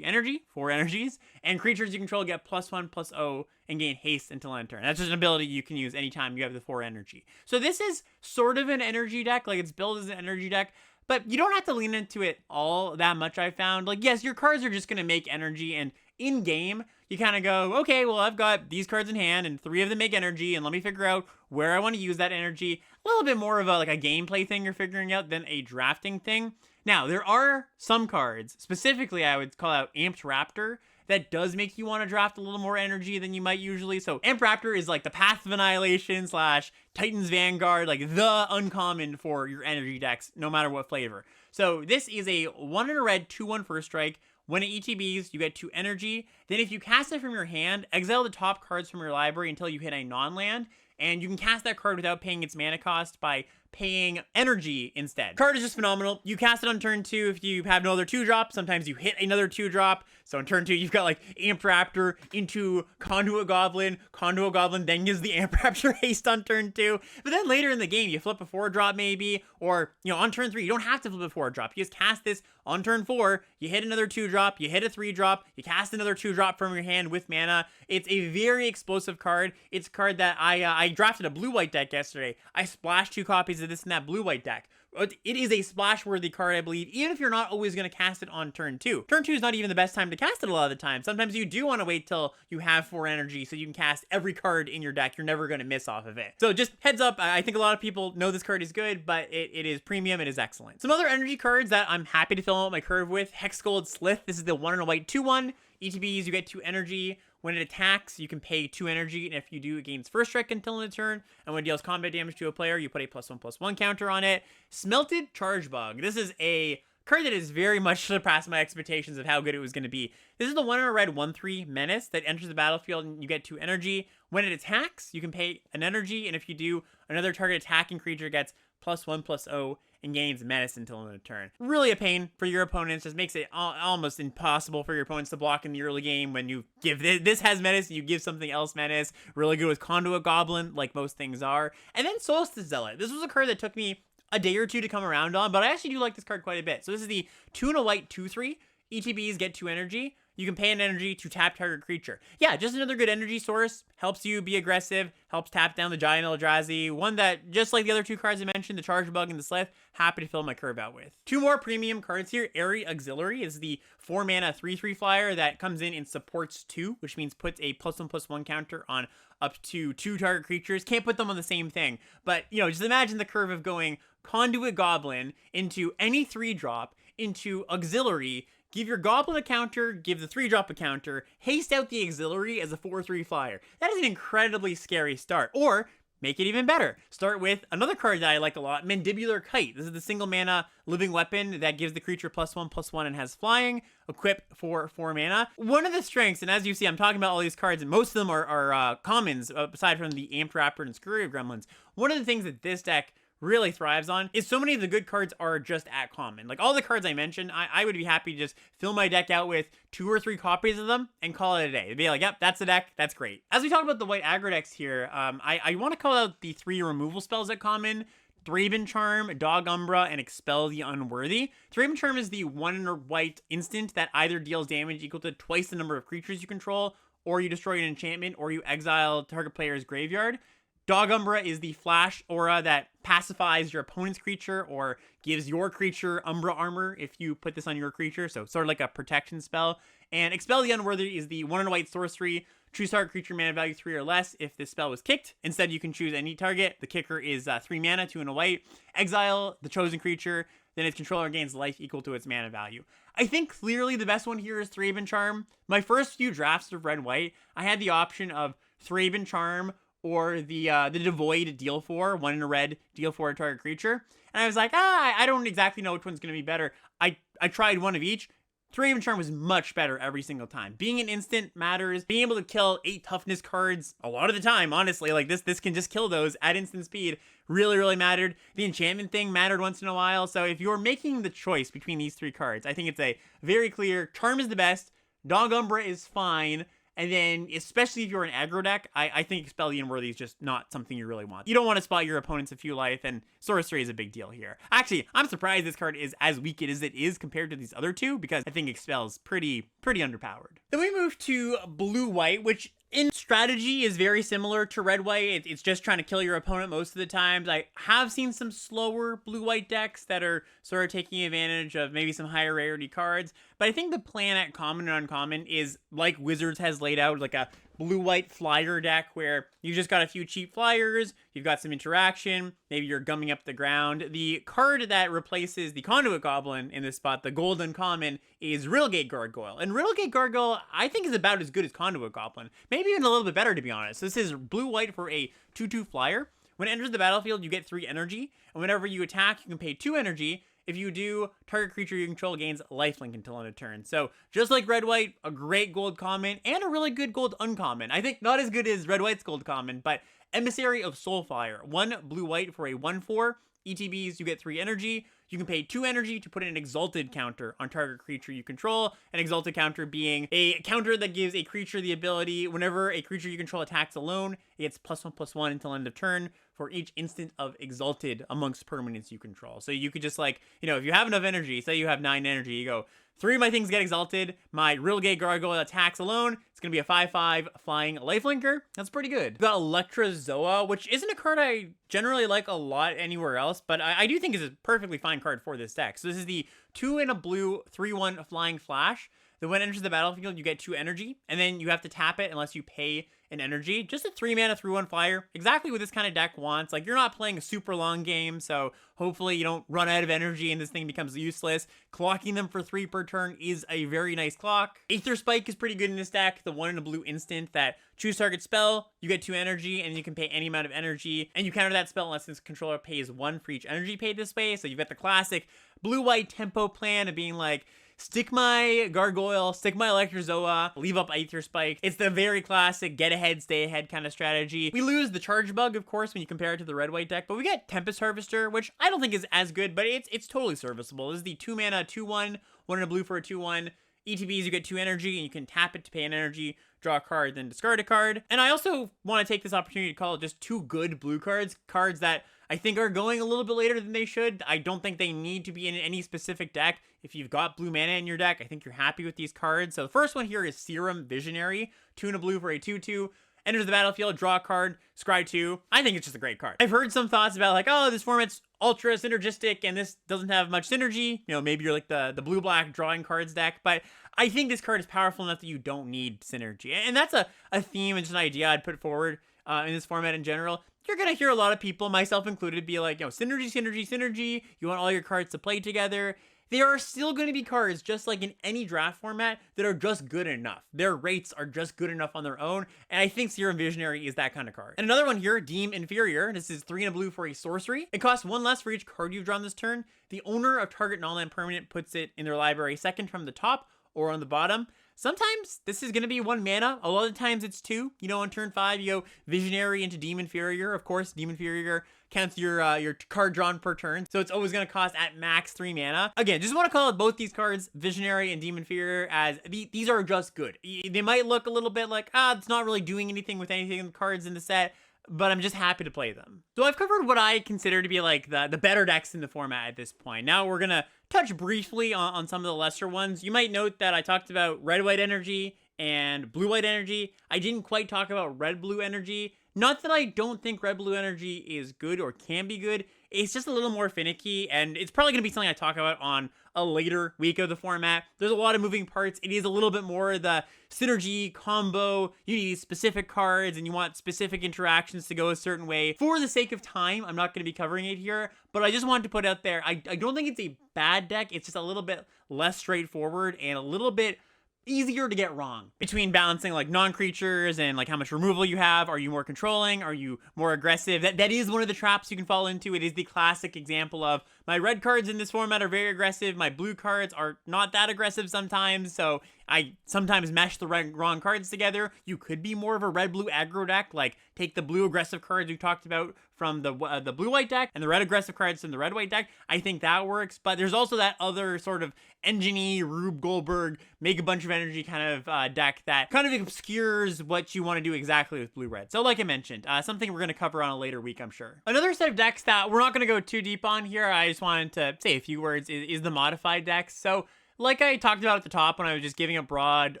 4 energies, and creatures you control get +1/+0 and gain haste until end turn. That's just an ability you can use anytime you have the 4 energy. So this is sort of an energy deck, like it's built as an energy deck, but you don't have to lean into it all that much, I found. Like, yes, your cards are just going to make energy, and in-game, you kind of go, okay, well, I've got these cards in hand, and 3 of them make energy, and let me figure out where I want to use that energy. A little bit more of a gameplay thing you're figuring out than a drafting thing. Now, there are some cards, specifically I would call out Amped Raptor, that does make you want to draft a little more energy than you might usually. So Amped Raptor is like the Path of Annihilation / Titan's Vanguard, like the uncommon for your energy decks, no matter what flavor. So this is a 1 in a red, 2/1 first strike. When it ETBs, you get 2 energy. Then if you cast it from your hand, exile the top cards from your library until you hit a non-land, and you can cast that card without paying its mana cost by paying energy instead. Card is just phenomenal. You cast it on turn 2 if you have no other 2-drop. Sometimes you hit another 2-drop. So on turn 2, you've got Amped Raptor into Conduit Goblin. Conduit Goblin then gives the Amped Raptor haste on turn 2. But then later in the game, you flip a 4-drop maybe, or on turn 3, you don't have to flip a 4-drop. You just cast this on turn 4, you hit another 2-drop, you hit a 3-drop, you cast another 2-drop from your hand with mana. It's a very explosive card. It's a card that I drafted a blue-white deck yesterday. I splashed 2 copies of this in that blue-white deck. It is a splash-worthy card, I believe, even if you're not always going to cast it on turn 2. Turn 2 is not even the best time to cast it a lot of the time. Sometimes you do want to wait till you have 4 energy so you can cast every card in your deck. You're never going to miss off of it. So just heads up, I think a lot of people know this card is good, but it is premium, it is excellent. Some other energy cards that I'm happy to fill out my curve with: Hexgold Slith. This is the 1 and a white 2/1. ETBs, you get 2 energy. When it attacks, you can pay 2 energy, and if you do, it gains first strike until end of turn. And when it deals combat damage to a player, you put a +1/+1 counter on it. Smelted Chargebug. This is a card that has very much surpassed my expectations of how good it was going to be. This is the 1 in a red 1/3 menace that enters the battlefield, and you get 2 energy. When it attacks, you can pay an energy, and if you do, another target attacking creature gets +1/+0 and gains menace until end of turn. Really a pain for your opponents. Just makes it almost impossible for your opponents to block in the early game when you give this has menace and you give something else menace. Really good with Conduit Goblin, like most things are. And then Solstice Zealot. This was a card that took me a day or two to come around on, but I actually do like this card quite a bit. So this is the 2 and a white 2/3. ETBs get 2 energy. You can pay an energy to tap target creature. Yeah, just another good energy source. Helps you be aggressive. Helps tap down the giant Eldrazi. One that, just like the other 2 cards I mentioned, the Chargebug and the Slith, happy to fill my curve out with. 2 more premium cards here. Airy Auxiliary is the 4 mana 3/3 flyer that comes in and supports 2, which means puts a +1/+1 counter on up to 2 target creatures. Can't put them on the same thing. But, just imagine the curve of going Conduit Goblin into any 3-drop, into Auxiliary, give your Goblin a counter, give the 3-drop a counter, haste out the Auxiliary as a 4/3 flyer. That is an incredibly scary start. Or, make it even better. Start with another card that I like a lot, Mandibular Kite. This is the single mana living weapon that gives the creature +1/+1 and has flying. Equip for 4 mana. One of the strengths, and as you see, I'm talking about all these cards, and most of them are commons, aside from the Amped Raptor and Scurry of Gremlins. One of the things that this deck really thrives on is so many of the good cards are just at common. Like all the cards I mentioned, I would be happy to just fill my deck out with 2 or 3 copies of them and call it a day. It'd be like, yep, that's the deck, that's great. As we talk about the white aggro decks here, I want to call out the 3 removal spells at common: Thraben Charm, Dog Umbra, and Expel the Unworthy. Thraben Charm is the 1 in a white instant that either deals damage equal to twice the number of creatures you control, or you destroy an enchantment, or you exile target player's graveyard. Dog Umbra is the flash aura that pacifies your opponent's creature or gives your creature Umbra armor if you put this on your creature, so sort of like a protection spell. And Expel the Unworthy is the 1 in a white sorcery. Choose target creature mana value 3 or less if this spell was kicked. Instead, you can choose any target. The kicker is 3 mana, 2 in a white. Exile the chosen creature, then its controller gains life equal to its mana value. I think clearly the best one here is Thraben Charm. My first few drafts of red-white, I had the option of Thraben Charm or the Devoid deal 4, 1 in a red, deal 4 target creature. And I was like, I don't exactly know which one's going to be better. I tried one of each. Thraben Charm was much better every single time. Being an instant matters. Being able to kill 8 toughness cards a lot of the time, honestly. Like this can just kill those at instant speed. Really, really mattered. The enchantment thing mattered once in a while. So if you're making the choice between these 3 cards, I think it's a very clear Charm is the best. Dog Umbra is fine. And then, especially if you're an aggro deck, I think Expel the Unworthy is just not something you really want. You don't want to spot your opponents a few life, and Sorcery is a big deal here. Actually, I'm surprised this card is as weak as it is compared to these other 2, because I think Expel's pretty underpowered. Then we move to blue-white, which in strategy is very similar to red-white. It's just trying to kill your opponent most of the times. I have seen some slower blue-white decks that are sort of taking advantage of maybe some higher rarity cards, but I think the plan at common and uncommon is like Wizards has laid out, like a blue-white flyer deck where you just got a few cheap flyers, you've got some interaction, maybe you're gumming up the ground. The card that replaces the Conduit Goblin in this spot, the gold uncommon, is Riddlegate Gargoyle. And Riddlegate Gargoyle, I think, is about as good as Conduit Goblin. Maybe even a little bit better, to be honest. This is blue-white for a 2/2 flyer. When it enters the battlefield, you get 3 energy, and whenever you attack, you can pay 2 energy. If you do, target creature you control gains lifelink until end of turn. So, just like red-white, a great gold common, and a really good gold uncommon. I think not as good as red-white's gold common, but Emissary of Soulfire. 1 blue-white for a 1/4. ETBs, you get 3 energy. You can pay 2 energy to put an Exalted counter on target creature you control. An Exalted counter being a counter that gives a creature the ability, whenever a creature you control attacks alone, it gets +1/+1 until end of turn for each instant of Exalted amongst permanents you control. So you could just, like, if you have enough energy, say you have 9 energy, you go 3 of my things get exalted. My Real Gay Gargoyle attacks alone. It's going to be a 5/5 flying lifelinker. That's pretty good. Got Electrozoa, which isn't a card I generally like a lot anywhere else, but I do think is a perfectly fine card for this deck. So this is the 2 in a blue, 3/1 flying flash. Then when it enters the battlefield, you get 2 energy, and then you have to tap it unless you pay an energy. Just a 3 mana 3/1 flyer. Exactly what this kind of deck wants. Like, you're not playing a super long game, so hopefully you don't run out of energy and this thing becomes useless. Clocking them for 3 per turn is a very nice clock. Aether Spike is pretty good in this deck. The 1 in a blue instant that choose target spell, you get 2 energy, and you can pay any amount of energy, and you counter that spell unless this controller pays 1 for each energy paid this way. So you've got the classic blue-white tempo plan of being like, stick my Gargoyle, stick my Electrozoa, leave up Aether Spike. It's the very classic get ahead, stay ahead kind of strategy. We lose the Charge Bug, of course, when you compare it to the red-white deck, but we get Tempest Harvester, which I don't think is as good, but it's totally serviceable. This is the 2 mana 2/1, 1 in a blue for a 2/1. ETBs, you get 2 energy, and you can tap it to pay an energy, draw a card, then discard a card. And I also want to take this opportunity to call it just 2 good blue cards that I think are going a little bit later than they should. I don't think they need to be in any specific deck. If you've got blue mana in your deck, I think you're happy with these cards. So the first one here is Serum Visionary, 2 in a blue for a 2/2. Enters the battlefield, draw a card, scry 2. I think it's just a great card. I've heard some thoughts about like, oh, this format's ultra synergistic and this doesn't have much synergy. You know, maybe you're like the blue-black drawing cards deck, but I think this card is powerful enough that you don't need synergy. And that's a theme and just an idea I'd put forward in this format in general. You're going to hear a lot of people, myself included, be like, you know, synergy, synergy, synergy. You want all your cards to play together. There are still going to be cards, just like in any draft format, that are just good enough. Their rates are just good enough on their own, and I think Serum Visionary is that kind of card. And another one here, Deem Inferior. This is 3 in a blue for a sorcery. It costs 1 less for each card you've drawn this turn. The owner of target non-land permanent puts it in their library second from the top or on the bottom. Sometimes this is going to be 1 mana. A lot of times it's 2. You know, on turn 5, you go Visionary into Deem Inferior. Of course, Deem Inferior counts your card drawn per turn. So it's always going to cost at max 3 mana. Again, just want to call out both these cards, Visionary and Deem Inferior, as these are just good. They might look a little bit like, it's not really doing anything with anything in the cards in the set, but I'm just happy to play them. So I've covered what I consider to be like the better decks in the format at this point. Now we're going to touch briefly on some of the lesser ones. You might note that I talked about red-white energy and blue-white energy. I didn't quite talk about red-blue energy. Not that I don't think red-blue energy is good or can be good. It's just a little more finicky, and it's probably going to be something I talk about on a later week of the format. There's a lot of moving parts. It is a little bit more the synergy combo. You need specific cards, and you want specific interactions to go a certain way. For the sake of time, I'm not going to be covering it here, but I just wanted to put out there, I don't think it's a bad deck. It's just a little bit less straightforward and a little bit easier to get wrong between balancing like non-creatures and like how much removal you have. Are you more controlling? Are you more aggressive? That is one of the traps you can fall into. It is the classic example of my red cards in this format are very aggressive. My blue cards are not that aggressive sometimes. So I sometimes mesh the wrong cards together. You could be more of a red-blue aggro deck, like take the blue aggressive cards we talked about from the blue-white deck and the red aggressive cards from the red-white deck. I think that works, but there's also that other sort of engine-y, Rube Goldberg, make a bunch of energy kind of deck that kind of obscures what you want to do exactly with blue-red. So like I mentioned, something we're going to cover on a later week, I'm sure. Another set of decks that we're not going to go too deep on here, I just wanted to say a few words, is the modified decks. So like I talked about at the top when I was just giving a broad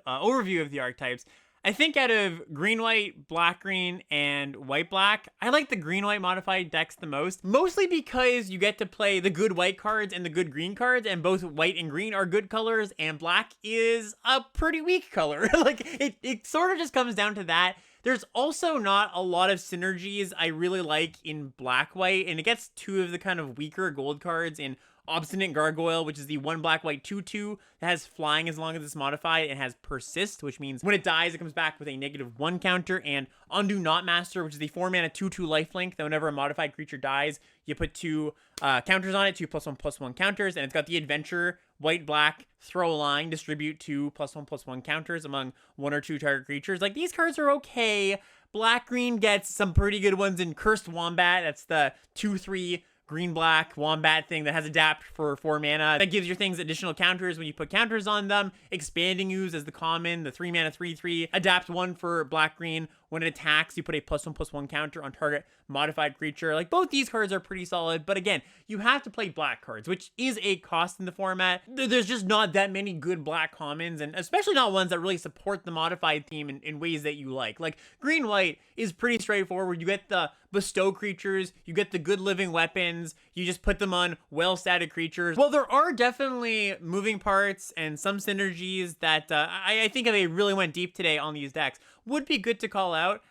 overview of the archetypes, I think out of green-white, black-green, and white-black, I like the green-white modified decks the most. Mostly because you get to play the good white cards and the good green cards, and both white and green are good colors, and black is a pretty weak color. Like, it sort of just comes down to that. There's also not a lot of synergies I really like in black-white, and it gets 2 of the kind of weaker gold cards in Obstinate Gargoyle, which is the 1 black-white 2/2 that has flying as long as it's modified and has persist, which means when it dies, it comes back with a -1 counter, and Undo Not Master, which is the 4 mana 2/2 lifelink that whenever a modified creature dies, you put 2 counters on it, 2 +1/+1 counters, and it's got the adventure, white-black, throw a line, distribute 2 +1/+1 counters among 1 or 2 target creatures. Like, these cards are okay. Black-green gets some pretty good ones in Cursed Wombat. That's the 2/3 green-black wombat thing that has adapt for 4 mana. That gives your things additional counters when you put counters on them. Expanding Ooze as the common, the 3 mana 3/3. Adapt 1 for black-green When it attacks, you put a +1/+1 counter on target modified creature. Like, both these cards are pretty solid, but again, you have to play black cards, which is a cost in the format. There's just not that many good black commons, and especially not ones that really support the modified theme in ways that you like. Like, green-white is pretty straightforward. You get the bestow creatures, you get the good living weapons, you just put them on well-statted creatures. Well, there are definitely moving parts and some synergies that I think if they really went deep today on these decks, would be good to call out.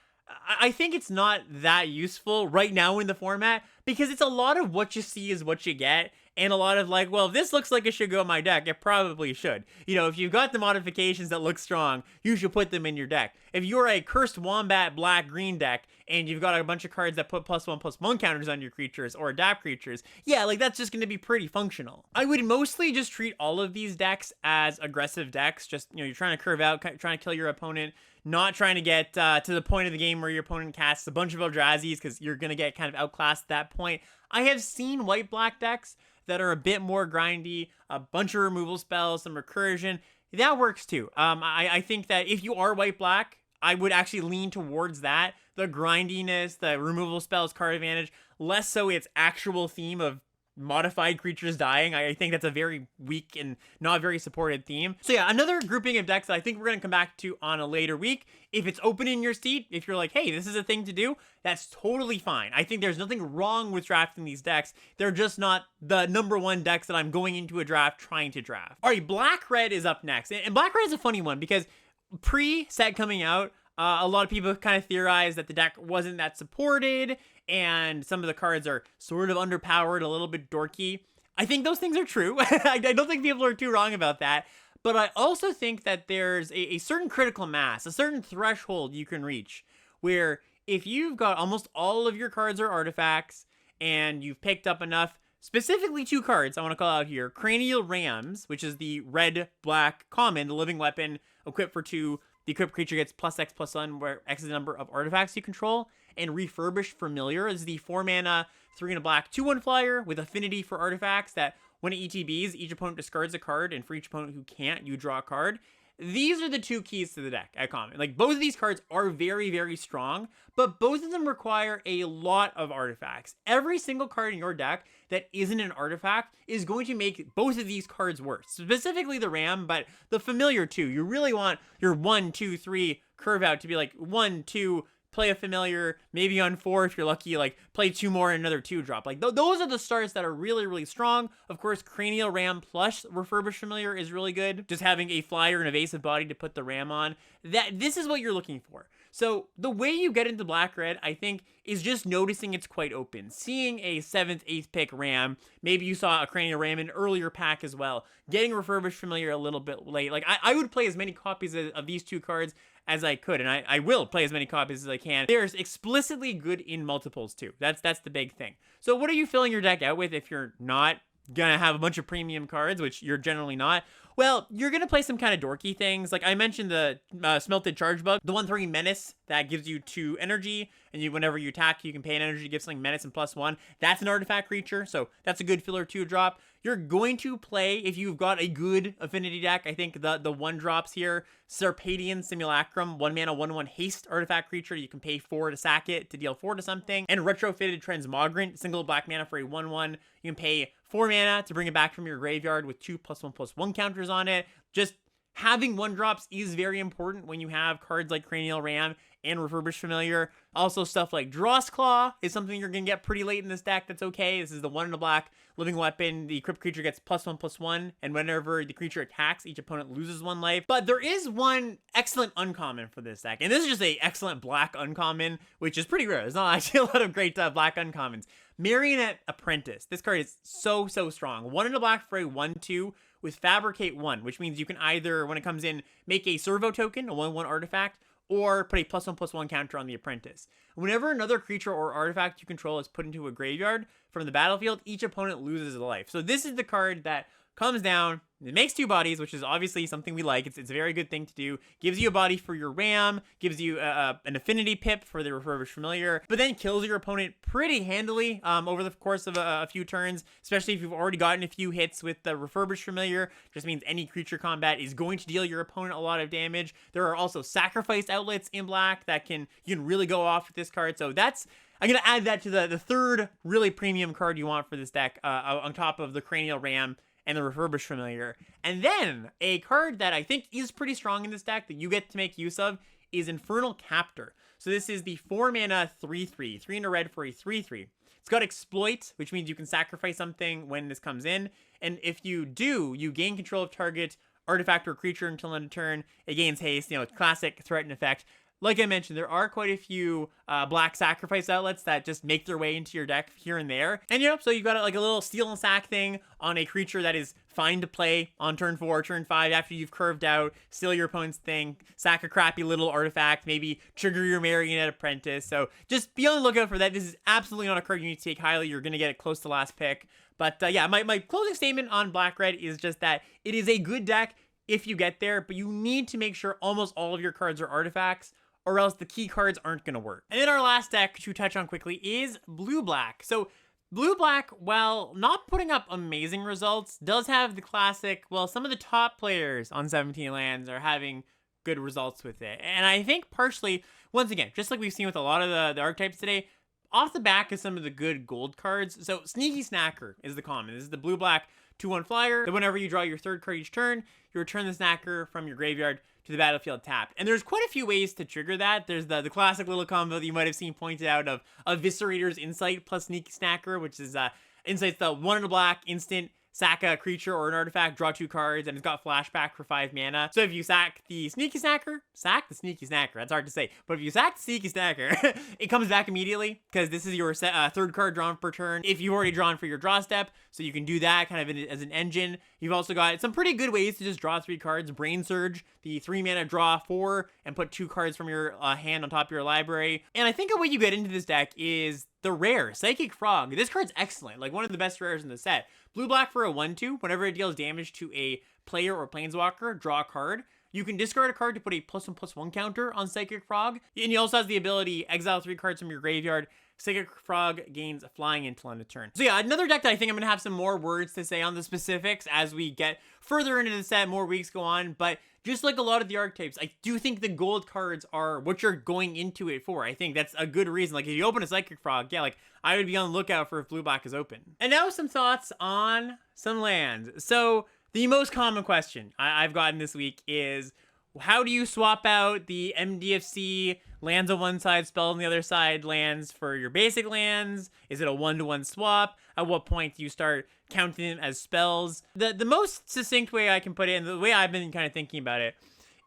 I think it's not that useful right now in the format because it's a lot of what you see is what you get. And a lot of like, well, if this looks like it should go in my deck, it probably should. You know, if you've got the modifications that look strong, you should put them in your deck. If you're a Cursed Wombat black-green deck, and you've got a bunch of cards that put +1/+1 counters on your creatures, or adapt creatures, yeah, like, that's just going to be pretty functional. I would mostly just treat all of these decks as aggressive decks. Just, you know, you're trying to curve out, trying to kill your opponent, not trying to get to the point of the game where your opponent casts a bunch of Eldrazi's, because you're going to get kind of outclassed at that point. I have seen white-black decks that are a bit more grindy, a bunch of removal spells, some recursion. That works too. I think that if you are white-black, I would actually lean towards that. The grindiness, the removal spells, card advantage, less so its actual theme of modified creatures dying. I think that's a very weak and not very supported theme. So yeah, another grouping of decks that I think we're going to come back to on a later week. If it's open in your seat, if you're like, hey, this is a thing to do, that's totally fine. I think there's nothing wrong with drafting these decks. They're just not the #1 decks that I'm going into a draft trying to draft. All right, Black-Red is up next. And Black-Red is a funny one because pre-set coming out, a lot of people kind of theorized that the deck wasn't that supported, and some of the cards are sort of underpowered, a little bit dorky. I think those things are true. I don't think people are too wrong about that. But I also think that there's a certain critical mass, a certain threshold you can reach, where if you've got almost all of your cards are artifacts, and you've picked up enough, specifically 2 cards I want to call out here, Cranial Rams, which is the red-black common, the living weapon, equipped for 2, the equipped creature gets +X/+1, where X is the number of artifacts you control. And Refurbished Familiar is the 4-mana, 3 and a black, 2/1 flyer with affinity for artifacts that when it ETBs, each opponent discards a card, and for each opponent who can't, you draw a card. These are the 2 keys to the deck at common. Like, both of these cards are very, very strong, but both of them require a lot of artifacts. Every single card in your deck that isn't an artifact is going to make both of these cards worse. Specifically the Ram, but the Familiar too. You really want your 1, 2, 3 curve out to be like 1, 2, play a Familiar, maybe on 4 if you're lucky, like play 2 more and another 2 drop. Like those are the starts that are really, really strong. Of course, Cranial Ram plus Refurbished Familiar is really good. Just having a flyer and evasive body to put the Ram on. This is what you're looking for. So the way you get into Black-Red, I think, is just noticing it's quite open. Seeing a 7th, 8th pick Ram, maybe you saw a Cranial Ram in an earlier pack as well. Getting Refurbished Familiar a little bit late. Like, I would play as many copies of these 2 cards as I could, and I will play as many copies as I can. There's explicitly good in multiples too. That's the big thing. So what are you filling your deck out with if you're not gonna have a bunch of premium cards, which you're generally not? Well, you're gonna play some kind of dorky things. Like I mentioned the Smelted Charge Bug, the 1/3 Menace that gives you 2 energy, and whenever you attack, you can pay an energy to give something Menace and +1. That's an artifact creature, so that's a good filler 2 drop. You're going to play, if you've got a good affinity deck, I think the 1-drops here, Serpadian Simulacrum, 1-mana, 1/1 haste artifact creature. You can pay 4 to sack it to deal 4 to something. And Retrofitted Transmogrant, single black mana for a 1/1. You can pay 4 mana to bring it back from your graveyard with 2 +1/+1 counters on it. Just having 1-drops is very important when you have cards like Cranial Ram and Refurbished Familiar. Also, stuff like Dross Claw is something you're going to get pretty late in this deck. That's okay. This is the 1 and a black living weapon. The equipped creature gets +1/+1, and whenever the creature attacks, each opponent loses 1 life. But there is one excellent uncommon for this deck, and this is just a excellent black uncommon, which is pretty rare. There's not actually a lot of great black uncommons. Marionette Apprentice. This card is so strong. 1 and a black for a 1/2 with Fabricate 1, which means you can either, when it comes in, make a servo token, a 1/1 artifact, or put a +1/+1 counter on the Apprentice. Whenever another creature or artifact you control is put into a graveyard from the battlefield, each opponent loses a life. So this is the card that comes down, It makes 2 bodies, which is obviously something we like. It's a very good thing to do. Gives you a body for your ram, gives you an affinity pip for the Refurbished Familiar, but then kills your opponent pretty handily over the course of a few turns, especially if you've already gotten a few hits with the Refurbished Familiar. Just means any creature combat is going to deal your opponent a lot of damage. There are also sacrifice outlets in black that you can really go off with this card. So I'm going to add that to the third really premium card you want for this deck on top of the Cranial Ram and the Refurbished Familiar. And then a card that I think is pretty strong in this deck that you get to make use of is Infernal Captor. So this is the 4 mana 3/3, 3 in a red for a 3/3. It's got Exploit, which means you can sacrifice something when this comes in. And if you do, you gain control of target artifact or creature until end of turn. It gains haste, classic threaten effect. Like I mentioned, there are quite a few black sacrifice outlets that just make their way into your deck here and there. And, so you've got like a little steal and sack thing on a creature that is fine to play on turn 4, turn 5, after you've curved out, steal your opponent's thing, sack a crappy little artifact, maybe trigger your Marionette Apprentice. So just be on the lookout for that. This is absolutely not a card you need to take highly. You're going to get it close to last pick. But yeah, my closing statement on Black-Red is just that it is a good deck if you get there, but you need to make sure almost all of your cards are artifacts, or else the key cards aren't going to work. And then our last deck to touch on quickly is Blue-Black. So Blue-Black, while not putting up amazing results, does have the classic, some of the top players on 17 lands are having good results with it. And I think partially, once again, just like we've seen with a lot of the archetypes today, off the back of some of the good gold cards. So Sneaky Snacker is the common. This is the Blue-Black 2/1 flyer. That whenever you draw your 3rd card each turn, you return the Snacker from your graveyard to the battlefield tapped. And there's quite a few ways to trigger that. There's the classic little combo that you might have seen pointed out of Eviscerator's Insight plus Sneaky Snacker, which is Insight's the 1 in a black instant, sack a creature or an artifact, draw 2 cards, and it's got flashback for 5 mana. So if you sack the Sneaky Snacker, that's hard to say, but if you sack the Sneaky Snacker, it comes back immediately, because this is your 3rd card drawn per turn if you've already drawn for your draw step, so you can do that kind of as an engine. You've also got some pretty good ways to just draw 3 cards. Brain Surge, the 3 mana draw 4, and put 2 cards from your hand on top of your library. And I think a way you get into this deck is the rare Psychic Frog. This card's excellent, like one of the best rares in the set. Blue-black for a 1/2. Whenever it deals damage to a player or planeswalker, draw a card. You can discard a card to put a +1/+1 counter on Psychic Frog. And he also has the ability, exile 3 cards from your graveyard. Psychic Frog gains flying until end of turn. So yeah, another deck that I think I'm going to have some more words to say on the specifics as we get further into the set, more weeks go on. But just like a lot of the archetypes, I do think the gold cards are what you're going into it for. I think that's a good reason. Like if you open a Psychic Frog, yeah, like I would be on the lookout for if Blue-Black is open. And now some thoughts on some lands. So the most common question I've gotten this week is, how do you swap out the MDFC lands on one side, spells on the other side lands for your basic lands? Is it a 1-to-1 swap? At what point do you start counting them as spells? The most succinct way I can put it, and the way I've been kind of thinking about it,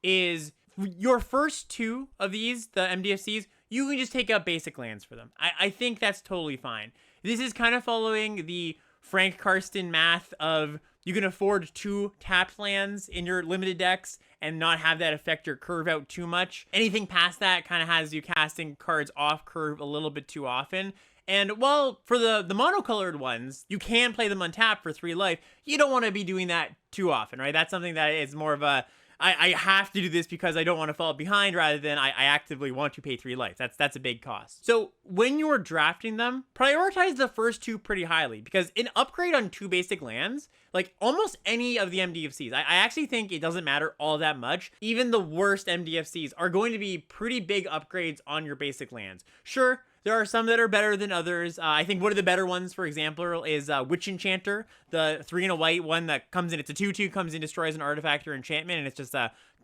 is your first 2 of these, the MDFCs, you can just take out basic lands for them. I think that's totally fine. This is kind of following the Frank Karsten math of you can afford 2 tapped lands in your limited decks and not have that affect your curve out too much. Anything past that kind of has you casting cards off curve a little bit too often. And while for the monocolored ones, you can play them untapped for 3 life, you don't want to be doing that too often, right? That's something that is more of a, I have to do this because I don't want to fall behind, rather than I actively want to pay 3 life. That's a big cost. So when you're drafting them, prioritize the first 2 pretty highly, because an upgrade on 2 basic lands, like almost any of the MDFCs, I actually think it doesn't matter all that much. Even the worst MDFCs are going to be pretty big upgrades on your basic lands. Sure, there are some that are better than others. I think one of the better ones, for example, is Witch Enchanter, the 3 and a white one that comes in. It's a 2/2, comes in, destroys an artifact or enchantment, and it's just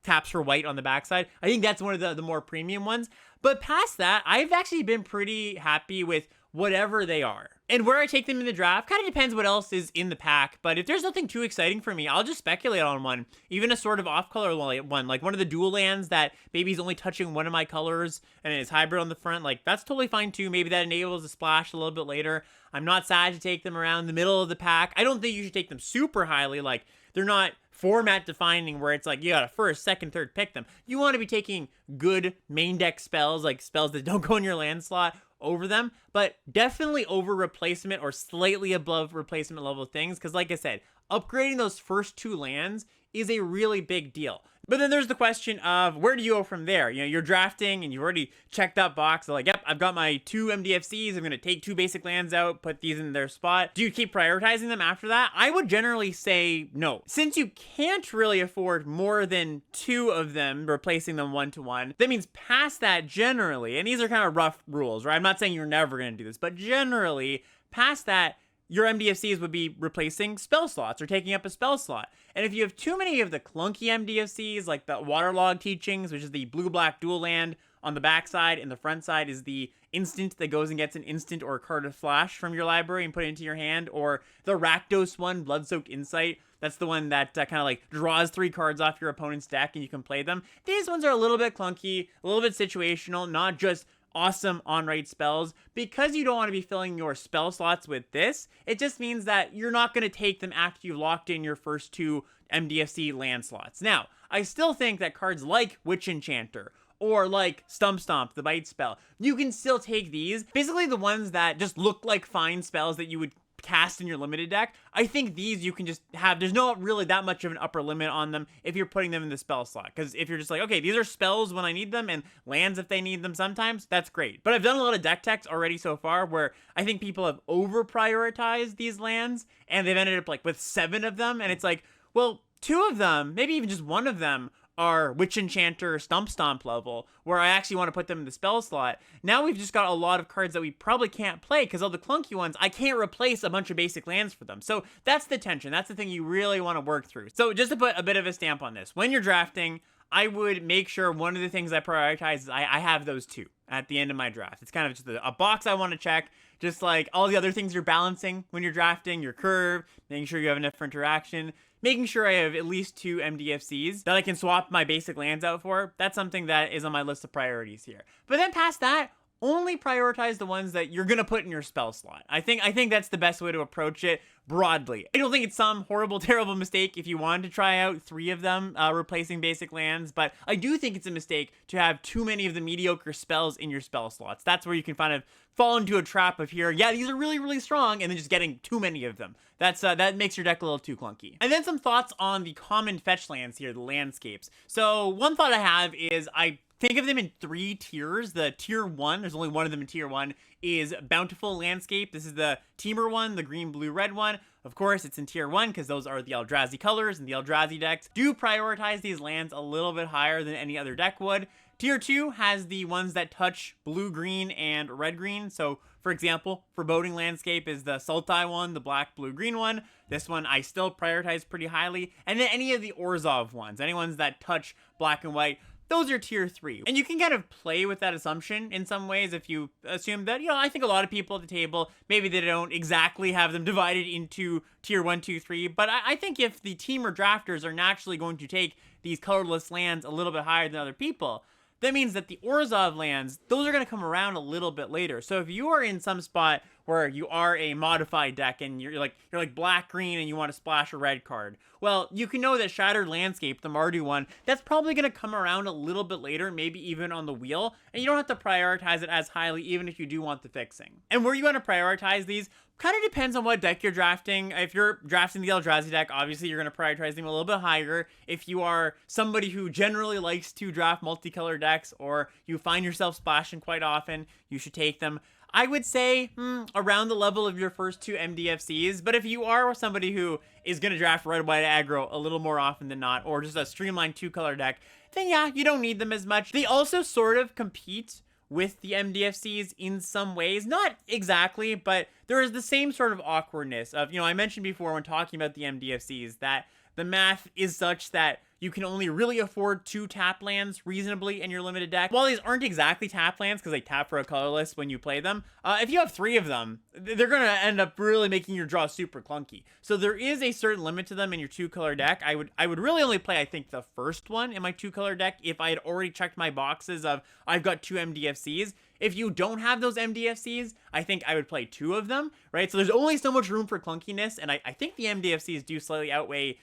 taps for white on the backside. I think that's one of the more premium ones. But past that, I've actually been pretty happy with whatever they are. And where I take them in the draft kind of depends what else is in the pack. But if there's nothing too exciting for me, I'll just speculate on one. Even a sort of off-color one, like one of the dual lands that maybe is only touching one of my colors and it's hybrid on the front. Like, that's totally fine too. Maybe that enables a splash a little bit later. I'm not sad to take them around the middle of the pack. I don't think you should take them super highly. Like, they're not format defining where it's like you got a first, second, third pick them. You want to be taking good main deck spells, like spells that don't go in your land slot, over them, but definitely over replacement or slightly above replacement level things, because like I said, upgrading those first 2 lands is a really big deal. But then there's the question of where do you go from there? You know, you're drafting and you've already checked that box. So like, yep, I've got my 2 MDFCs. I'm going to take 2 basic lands out, put these in their spot. Do you keep prioritizing them after that? I would generally say no. Since you can't really afford more than 2 of them, replacing them 1-to-1, that means past that generally, and these are kind of rough rules, right? I'm not saying you're never going to do this, but generally, past that, your MDFCs would be replacing spell slots or taking up a spell slot. And if you have too many of the clunky MDFCs, like the Waterlog Teachings, which is the blue-black dual land on the backside, and the front side is the instant that goes and gets an instant or a card of flash from your library and put it into your hand, or the Rakdos one, Bloodsoaked Insight, that's the one that kind of like draws 3 cards off your opponent's deck and you can play them. These ones are a little bit clunky, a little bit situational, not just awesome on-rate spells. Because you don't want to be filling your spell slots with this, it just means that you're not going to take them after you've locked in your first 2 MDFC land slots. Now, I still think that cards like Witch Enchanter or like Stump Stomp, the bite spell, you can still take these. Basically the ones that just look like fine spells that you would cast in your limited deck. I think these you can just have, there's not really that much of an upper limit on them if you're putting them in the spell slot. Because if you're just like, okay, these are spells when I need them and lands if they need them sometimes, that's great. But I've done a lot of deck techs already so far where I think people have over prioritized these lands and they've ended up like with 7 of them, and it's like, well, 2 of them, maybe even just 1 of them are Witch Enchanter Stump Stomp level, where I actually want to put them in the spell slot. Now we've just got a lot of cards that we probably can't play because all the clunky ones, I can't replace a bunch of basic lands for them. So that's the tension. That's the thing you really want to work through. So just to put a bit of a stamp on this, when you're drafting, I would make sure one of the things I prioritize is I have those 2 at the end of my draft. It's kind of just a box I want to check, just like all the other things you're balancing when you're drafting, your curve, making sure you have enough for interaction, making sure I have at least 2 MDFCs that I can swap my basic lands out for. That's something that is on my list of priorities here. But then past that, only prioritize the ones that you're going to put in your spell slot. I think that's the best way to approach it broadly. I don't think it's some horrible, terrible mistake if you wanted to try out 3 of them replacing basic lands, but I do think it's a mistake to have too many of the mediocre spells in your spell slots. That's where you can kind of fall into a trap of here, yeah, these are really, really strong, and then just getting too many of them. That makes your deck a little too clunky. And then some thoughts on the common fetch lands here, the landscapes. So one thought I have is I think of them in 3 tiers. The tier 1, there's only one of them in tier 1, is Bountiful Landscape. This is the Teamer one, the green, blue, red one. Of course, it's in tier 1 because those are the Eldrazi colors, and the Eldrazi decks do prioritize these lands a little bit higher than any other deck would. Tier 2 has the ones that touch blue, green, and red, green. So, for example, Foreboding Landscape is the Sultai one, the black, blue, green one. This one I still prioritize pretty highly. And then any of the Orzhov ones, any ones that touch black and white, those are tier 3. And you can kind of play with that assumption in some ways if you assume that, I think a lot of people at the table, maybe they don't exactly have them divided into tier 1, 2, 3. But I think if the team or drafters are naturally going to take these colorless lands a little bit higher than other people, that means that the Orzhov lands, those are going to come around a little bit later. So if you are in some spot where you are a modified deck and you're like black-green and you want to splash a red card, well, you can know that Shattered Landscape, the Mardu one, that's probably going to come around a little bit later, maybe even on the wheel, and you don't have to prioritize it as highly even if you do want the fixing. And where you want to prioritize these kind of depends on what deck you're drafting. If you're drafting the Eldrazi deck, obviously you're going to prioritize them a little bit higher. If you are somebody who generally likes to draft multicolor decks, or you find yourself splashing quite often, you should take them. I would say around the level of your first 2 MDFCs, but if you are somebody who is going to draft red, white, aggro a little more often than not, or just a streamlined 2-color deck, then yeah, you don't need them as much. They also sort of compete with the MDFCs in some ways. Not exactly, but there is the same sort of awkwardness of, I mentioned before when talking about the MDFCs that the math is such that you can only really afford 2 tap lands reasonably in your limited deck. While these aren't exactly tap lands because they tap for a colorless when you play them, if you have 3 of them, they're going to end up really making your draw super clunky. So there is a certain limit to them in your 2-color deck. I would really only play, I think, the first one in my 2-color deck if I had already checked my boxes of I've got 2 MDFCs. If you don't have those MDFCs, I think I would play 2 of them, right? So there's only so much room for clunkiness, and I think the MDFCs do slightly outweigh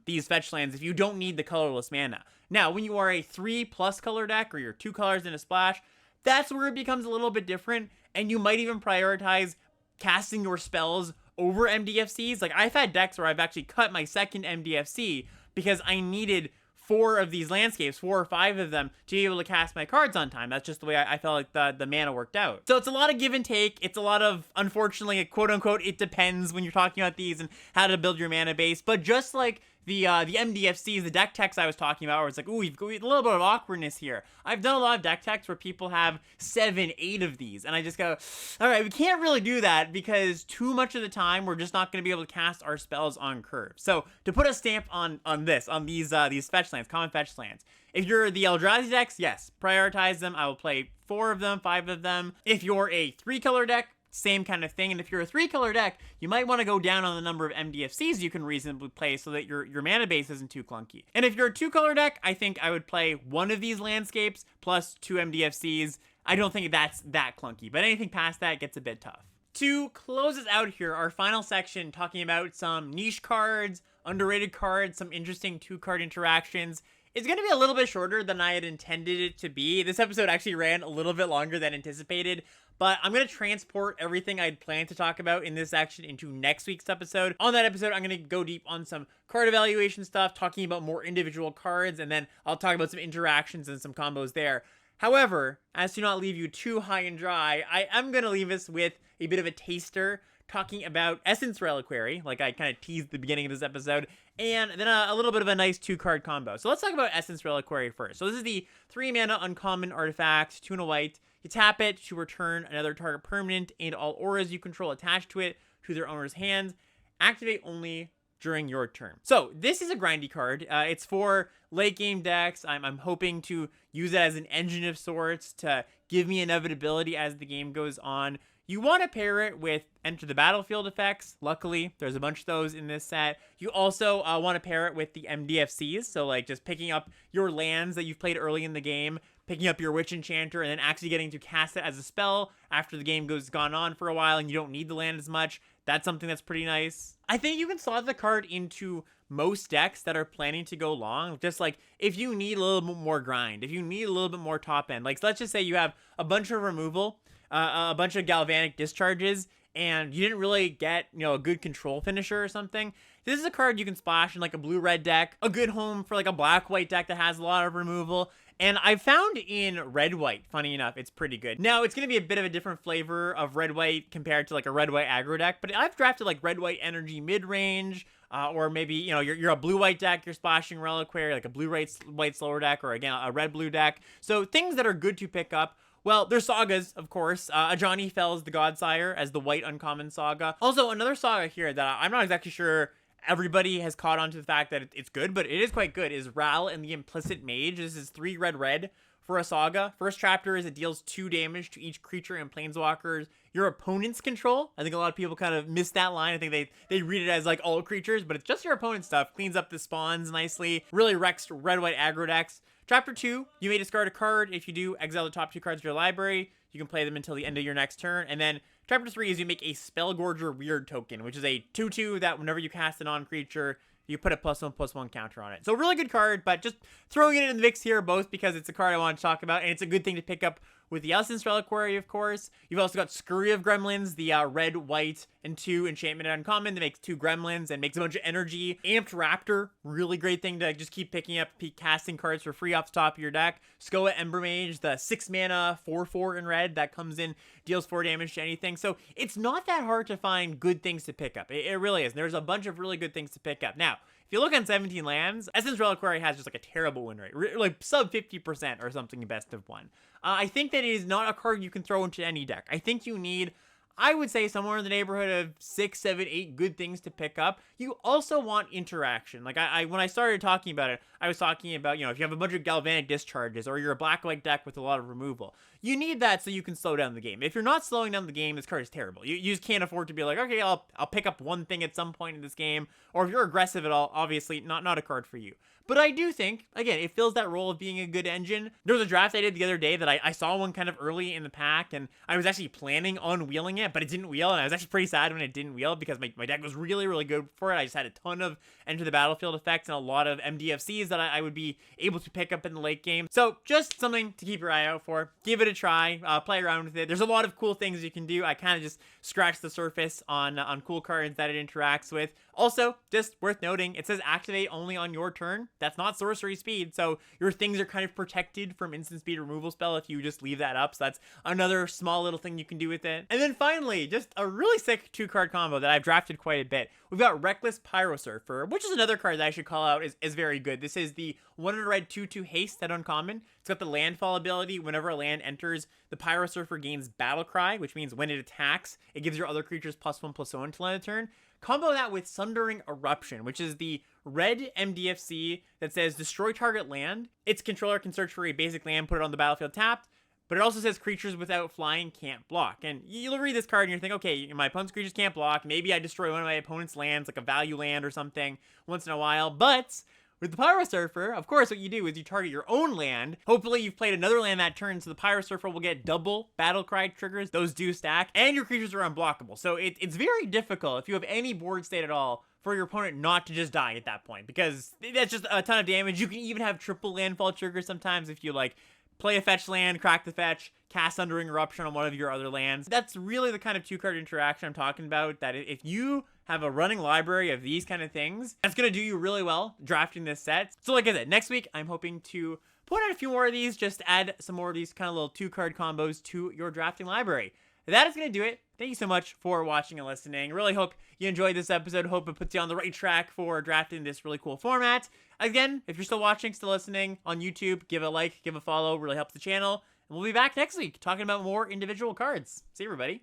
these fetch lands if you don't need the colorless mana. Now, when you are a 3+ color deck, or you're 2 colors in a splash, that's where it becomes a little bit different, and you might even prioritize casting your spells over MDFCs. Like, I've had decks where I've actually cut my second MDFC because I needed 4 of these landscapes, 4 or 5 of them, to be able to cast my cards on time. That's just the way I felt like the mana worked out. So it's a lot of give and take. It's a lot of, unfortunately, quote unquote, it depends when you're talking about these and how to build your mana base. But just like the MDFCs, the deck techs I was talking about, where it's like, ooh, we've got a little bit of awkwardness here. I've done a lot of deck techs where people have 7, 8 of these, and I just go, all right, we can't really do that because too much of the time we're just not going to be able to cast our spells on curve. So to put a stamp on these fetch lands, common fetch lands, if you're the Eldrazi decks, yes, prioritize them. I will play 4 of them, 5 of them. If you're a 3-color deck, same kind of thing. And if you're a 3-color deck, you might want to go down on the number of MDFCs you can reasonably play so that your mana base isn't too clunky. And if you're a 2-color deck, I think I would play 1 of these landscapes plus 2 MDFCs. I don't think that's that clunky, but anything past that gets a bit tough. To close us out here, our final section talking about some niche cards, underrated cards, some interesting 2-card interactions. It's going to be a little bit shorter than I had intended it to be. This episode actually ran a little bit longer than anticipated, but I'm going to transport everything I'd planned to talk about in this section into next week's episode. On that episode, I'm going to go deep on some card evaluation stuff, talking about more individual cards, and then I'll talk about some interactions and some combos there. However, as to not leave you too high and dry, I am going to leave us with a bit of a taster, talking about Essence Reliquary, like I kind of teased at the beginning of this episode, and then a little bit of a nice 2-card combo. So let's talk about Essence Reliquary first. So this is the 3-mana uncommon artifact, 2 and a white. You tap it to return another target permanent and all auras you control attached to it to their owner's hand. Activate only during your turn. So this is a grindy card. It's for late game decks. I'm hoping to use it as an engine of sorts to give me inevitability as the game goes on. You want to pair it with Enter the Battlefield effects. Luckily, there's a bunch of those in this set. You also want to pair it with the MDFCs. So like just picking up your lands that you've played early in the game, picking up your Witch Enchanter, and then actually getting to cast it as a spell after the game gone on for a while and you don't need the land as much. That's something that's pretty nice. I think you can slot the card into most decks that are planning to go long. Just like if you need a little bit more grind, if you need a little bit more top end, like let's just say you have a bunch of removal, a bunch of galvanic discharges, and you didn't really get, a good control finisher or something. This is a card you can splash in like a blue-red deck, a good home for like a black-white deck that has a lot of removal. And I found in red-white, funny enough, it's pretty good. Now, it's going to be a bit of a different flavor of red-white compared to like a red-white aggro deck, but I've drafted like red-white energy mid-range, or maybe, you're a blue-white deck, you're splashing Reliquary, like a blue-white slower deck, or again, a red-blue deck. So things that are good to pick up. Well, there's sagas, of course. Ajani Fells the Godsire as the white uncommon saga. Also, another saga here that I'm not exactly sure everybody has caught on to the fact that it's good, but it is quite good, is Ral and the Implicit Mage. This is 3 red for a saga. First chapter is it deals 2 damage to each creature and planeswalkers your opponent's control. I think a lot of people kind of miss that line. I think they read it as like all creatures, but it's just your opponent's stuff. Cleans up the spawns nicely. Really wrecks red-white aggro decks. Chapter 2, you may discard a card. If you do, exile the top 2 cards of your library. You can play them until the end of your next turn. And then Chapter 3 is you make a Spellgorger Weird token, which is a 2/2 that whenever you cast a non-creature, you put a +1/+1 counter on it. So really good card, but just throwing it in the mix here, both because it's a card I want to talk about, and it's a good thing to pick up with the Essence Reliquary, of course. You've also got Scurry of Gremlins, the red, white, and 2 enchantment uncommon that makes 2 gremlins and makes a bunch of energy. Amped Raptor, really great thing to just keep picking up, casting cards for free off the top of your deck. Skoa Embermage, the 6-mana 4/4 in red that comes in, deals 4 damage to anything. So it's not that hard to find good things to pick up. It really is. There's a bunch of really good things to pick up. Now, if you look on 17 lands, Essence Reliquary has just like a terrible win rate, like sub 50% or something best of 1. I think that it is not a card you can throw into any deck. I think you need, I would say, somewhere in the neighborhood of 6, 7, 8 good things to pick up. You also want interaction. Like when I started talking about it, I was talking about, if you have a bunch of galvanic discharges or you're a black-white deck with a lot of removal, you need that so you can slow down the game. If you're not slowing down the game, this card is terrible. You just can't afford to be like, okay, I'll pick up one thing at some point in this game. Or if you're aggressive at all, obviously not a card for you. But I do think, again, it fills that role of being a good engine. There was a draft I did the other day that I saw one kind of early in the pack, and I was actually planning on wheeling it. it, but it didn't wheel, and I was actually pretty sad when it didn't wheel because my deck was really, really good for it. I just had a ton of enter the battlefield effects and a lot of MDFCs that I would be able to pick up in the late game. So just something to keep your eye out for. Give it a try, play around with it. There's a lot of cool things you can do. I kind of just scratched the surface on cool cards that it interacts with. Also, just worth noting, it says activate only on your turn. That's not sorcery speed, so your things are kind of protected from instant speed removal spell if you just leave that up. So that's another small little thing you can do with it. And then finally, just a really sick 2-card combo that I've drafted quite a bit. We've got Reckless Pyrosurfer, which is another card that I should call out is very good. This is the 1 red 2/2 haste at uncommon. It's got the landfall ability. Whenever a land enters, the Pyrosurfer gains Battle Cry, which means when it attacks, it gives your other creatures +1/+1 until end of turn. Combo that with Sundering Eruption, which is the red MDFC that says destroy target land. Its controller can search for a basic land, put it on the battlefield tapped, but it also says creatures without flying can't block. And you'll read this card and you think, okay, my opponent's creatures can't block. Maybe I destroy one of my opponent's lands, like a value land or something, once in a while. But with the Pyrosurfer, of course, what you do is you target your own land. Hopefully you've played another land that turn, so the Pyrosurfer will get double Battle Cry triggers. Those do stack, and your creatures are unblockable. So it's very difficult, if you have any board state at all, for your opponent not to just die at that point, because that's just a ton of damage. You can even have triple landfall triggers sometimes if you, like, play a fetch land, crack the fetch, cast Sundering Eruption on one of your other lands. That's really the kind of 2-card interaction I'm talking about, that if you have a running library of these kind of things, that's going to do you really well drafting this set. So like I said, next week, I'm hoping to put out a few more of these, just add some more of these kind of little 2-card combos to your drafting library. That is going to do it. Thank you so much for watching and listening. Really hope you enjoyed this episode. Hope it puts you on the right track for drafting this really cool format. Again, if you're still watching, still listening on YouTube, give a like, give a follow. Really helps the channel. And we'll be back next week talking about more individual cards. See you, everybody.